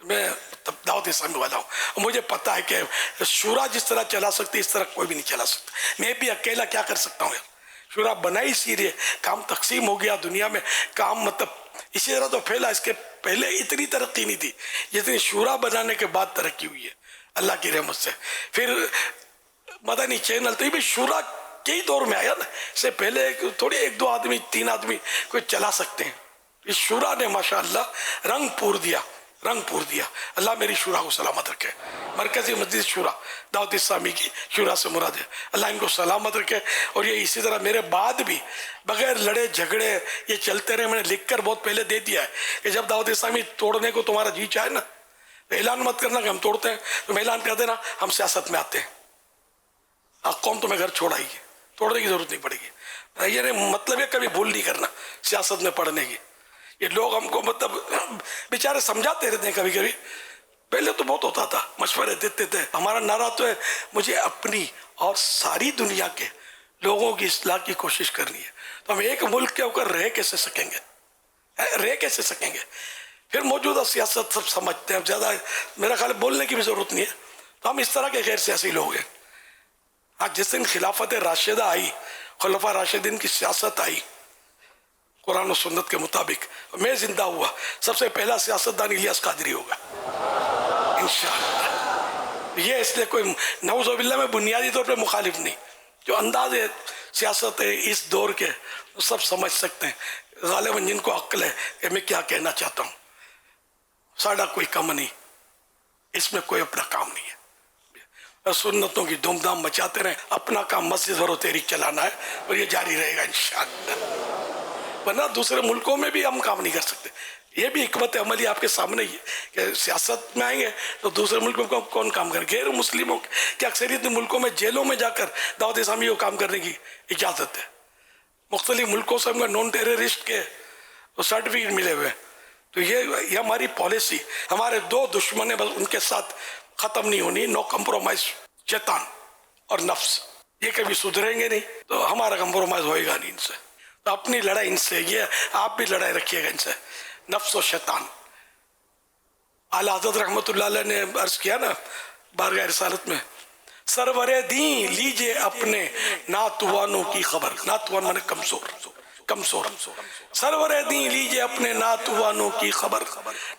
میں دعوت اسلامی والا ہوں، اور مجھے پتا ہے کہ شورا جس طرح چلا سکتی اس طرح کوئی بھی نہیں چلا سکتا. میں بھی اکیلا کیا کر سکتا ہوں یار. شورا بنائی اسی لیے، کام تقسیم ہو گیا دنیا میں، کام مطلب اسی طرح تو پھیلا. اس کے پہلے اتنی ترقی نہیں تھی جتنی شورا بنانے کے بعد ترقی ہوئی ہے اللہ کی رحمت سے. پھر مدنی چینل تو یہ بھی شورا کے ہی دور میں آیا نا. اس سے پہلے تھوڑی 1-2 آدمی 3 آدمی کوئی چلا سکتے ہیں. اس شورا نے ماشاءاللہ رنگ پور دیا. اللہ میری شورا کو سلامت رکھے. مرکزی مسجد شورا دعوت اسلامی کی شورا سے مراد ہے. اللہ ان کو سلامت رکھے. اور یہ اسی طرح میرے بعد بھی بغیر لڑے جھگڑے یہ چلتے رہے. میں نے لکھ کر بہت پہلے دے دیا ہے کہ جب دعوت اسلامی توڑنے کو تمہارا جی چاہے نا تو اعلان مت کرنا کہ ہم توڑتے ہیں. تم اعلان کر دینا ہم سیاست میں آتے ہیں. قوم تمہیں گھر چھوڑائے گی، توڑنے کی ضرورت نہیں پڑے گی. یہ مطلب ہے کبھی بھول نہیں کرنا سیاست میں پڑھنے کی. یہ لوگ ہم کو مطلب بیچارے سمجھاتے رہتے ہیں. کبھی کبھی پہلے تو بہت ہوتا تھا، مشورے دیتے تھے. ہمارا نعرہ تو ہے مجھے اپنی اور ساری دنیا کے لوگوں کی اصلاح کی کوشش کرنی ہے. تو ہم ایک ملک کے اوپر رہ کیسے سکیں گے؟ پھر موجودہ سیاست سب سمجھتے ہیں. زیادہ میرا خیال بولنے کی بھی ضرورت نہیں ہے. تو ہم اس طرح کے غیر سیاسی لوگ ہیں. ہاں جس دن خلافت راشدہ آئی، خلفاء راشدین کی سیاست آئی قرآن و سنت کے مطابق، میں زندہ ہوا، سب سے پہلا سیاستدان الیاس قادری ہوگا انشاءاللہ. یہ اس لیے کوئی نعوذ باللہ میں بنیادی طور پہ مخالف نہیں. جو انداز ہے سیاست ہے اس دور کے سب سمجھ سکتے ہیں غالباً جن کو عقل ہے کہ میں کیا کہنا چاہتا ہوں. ساڑھا کوئی کم نہیں، اس میں کوئی اپنا کام نہیں ہے. سنتوں کی دھوم دھام مچاتے رہیں. اپنا کام مسجد اور تحریک چلانا ہے اور یہ جاری رہے گا انشاءاللہ. ورنہ دوسرے ملکوں میں بھی ہم کام نہیں کر سکتے. یہ بھی حکمت عملی آپ کے سامنے ہی ہے کہ سیاست میں آئیں گے تو دوسرے ملکوں کو کون کام کرے. غیر مسلموں کے اکثریت ملکوں میں جیلوں میں جا کر دعوت اسلامی کو کام کرنے کی اجازت ہے. مختلف ملکوں سے ہم کو نان ٹیررسٹ کے سرٹیفکیٹ ملے ہوئے. تو یہ ہماری پالیسی. ہمارے 2 دشمن ہیں بس ان کے ساتھ ختم نہیں ہونی. نو کمپرومائز، شیطان اور نفس. یہ کبھی سدھریں گے نہیں تو ہمارا کمپرومائز ہوئے گا نہیں ان سے. تو اپنی لڑائی ان سے، یہ آپ بھی لڑائی رکھیے گا ان سے، نفس و شیطان. اعلیٰ حضرت رحمت اللہ علیہ نے عرض کیا نا بارگاہ رسالت میں، سرور دین لیجئے اپنے ناتوانوں کی خبر. ناتوان مانے کمزور. سرور دین لیجئے اپنے ناتوانوں کی خبر.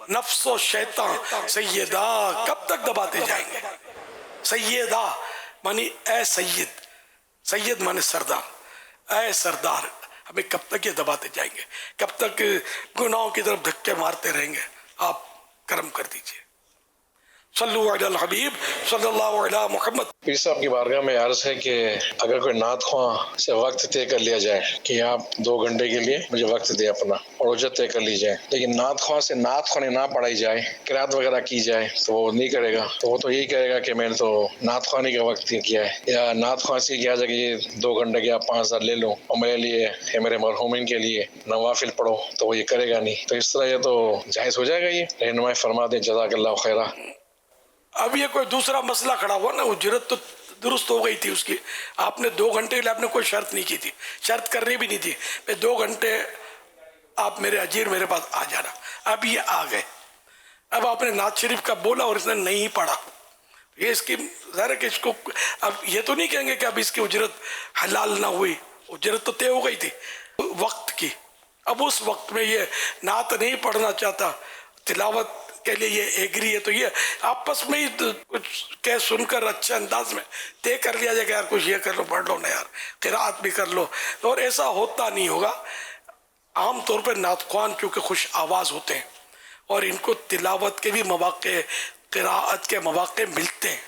نفس و شیطان سیدہ کب تک دباتے جائیں گے. سیدہ مانی اے سید، سید مانے سردار. اے سردار ہمیں کب تک یہ دباتے جائیں گے، کب تک گناہوں کی طرف دھکے مارتے رہیں گے. آپ کرم کر دیجئے. صلو علی الحبیب صلی اللہ علیہ محمد. پیر صاحب کی بارگاہ میں عرض ہے کہ اگر کوئی نعت خواں سے وقت طے کر لیا جائے کہ آپ 2 گھنٹے کے لیے مجھے وقت دے اپنا اور اجرت طے کر لی جائے، لیکن نعت خواں سے نعت خوانی نہ پڑھائی جائے، قرات وغیرہ کی جائے تو وہ نہیں کرے گا. تو وہ تو یہی کہے گا کہ میں نے تو نعت خوانی کا وقت کیا ہے. یا نعت خواں سے کیا جائے کہ یہ 2 گھنٹے کے آپ 5000 لے لوں اور میرے لیے یا میرے مرحومین کے لیے نوافل پڑھو، تو وہ یہ کرے گا نہیں. تو اس طرح یہ تو جائز ہو جائے گا. یہ رہنمائی فرما دیں جزاک اللہ خیرہ. اب یہ کوئی دوسرا مسئلہ کھڑا ہوا نا، اجرت تو درست ہو گئی تھی اس کی. آپ نے 2 گھنٹے کے لیے آپ نے کوئی شرط نہیں کی تھی، شرط کرنی بھی نہیں تھی. میں 2 گھنٹے آپ میرے اجیر میرے پاس آ جانا. اب یہ آ گئے. اب آپ نے نعت شریف کا بولا اور اس نے نہیں پڑھا. یہ اس کی ظاہر ہے کہ اس کو اب یہ تو نہیں کہیں گے کہ اب اس کی اجرت حلال نہ ہوئی. اجرت تو طے ہو گئی تھی وقت کی. اب اس وقت میں یہ نعت نہیں پڑھنا چاہتا، تلاوت کے لیے یہ ایگری ہے، تو یہ آپس میں ہی کچھ کہہ سن کر اچھے انداز میں طے کر لیا جائے کہ یار کچھ یہ کر لو، پڑھ لو نا یار، قرات بھی کر لو. اور ایسا ہوتا نہیں ہوگا. عام طور پر نعت خوان چونکہ خوش آواز ہوتے ہیں اور ان کو تلاوت کے بھی مواقع، قراءت کے مواقع ملتے ہیں،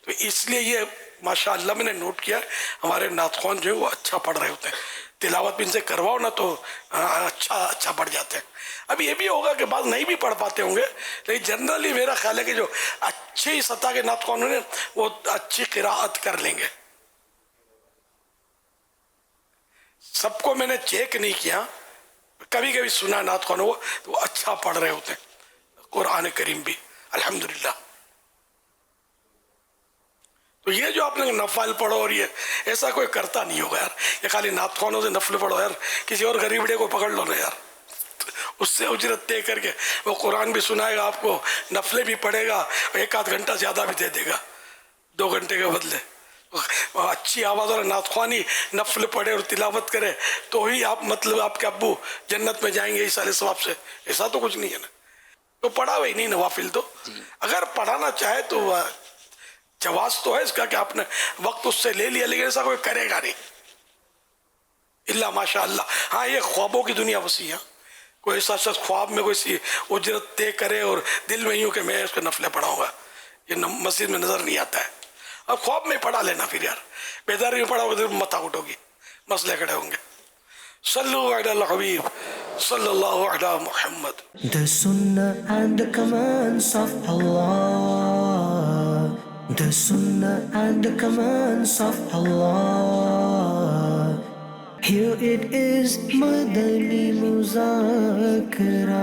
تو اس لیے یہ ماشاءاللہ میں نے نوٹ کیا ہمارے نعت خوان جو ہے وہ اچھا پڑھ رہے ہوتے ہیں. تلاوت بھی ان سے کرواؤ نا تو اچھا پڑھ جاتے ہیں. اب یہ بھی ہوگا کہ بعض نہیں بھی پڑھ پاتے ہوں گے، لیکن جنرلی میرا خیال ہے کہ جو اچھی سطح کے نعت خوان ہیں وہ اچھی قراءت کر لیں گے. سب کو میں نے چیک نہیں کیا، کبھی کبھی سنا نعت خوان ہو تو وہ اچھا پڑھ رہے ہوتے ہیں. قرآن کریم بھی الحمدللہ. تو یہ جو آپ نے نفل پڑھو اور یہ ایسا کوئی کرتا نہیں ہوگا یار. یہ خالی نعت خوانوں سے نفل پڑھو یار، کسی اور غریبڑے کو پکڑ لو نا یار، اس سے اجرت طے کر کے وہ قرآن بھی سنائے گا آپ کو, نفلیں بھی پڑھے گا, ایک آدھ گھنٹہ زیادہ بھی دے دے گا 2 گھنٹے کے بدلے. اچھی آواز اور نعت خوانی نفل پڑھے اور تلاوت کرے تو ہی آپ مطلب آپ کے ابو جنت میں جائیں گے اس سارے ثواب سے. ایسا تو کچھ نہیں ہے نا, تو پڑھا ہوئی نہیں نوافل. تو اگر پڑھانا چاہے تو جواز تو ہے اس کا کہ آپ نے وقت اس سے لے لیا, لیکن ایسا کوئی کرے گا نہیں اللہ ماشاء اللہ. ہاں یہ خوابوں کی دنیا وسیع ہے, کوئی ایسا شخص خواب میں کوئی سی اجرت طے کرے اور دل میں یوں کہ میں اس کو نفلیں پڑھاؤں گا, یہ مسجد میں نظر نہیں آتا ہے. اب خواب میں پڑھا لینا, پھر یار بیداری میں پڑھا ہوگا تو متا اٹھوگی, مسئلے کھڑے ہوں گے. صلو علی الحبیب صلی اللہ علی محمد. The Sunnah and the commands of Allah. The Sunnah and the commands of Allah. Here it is Madani Muzakara.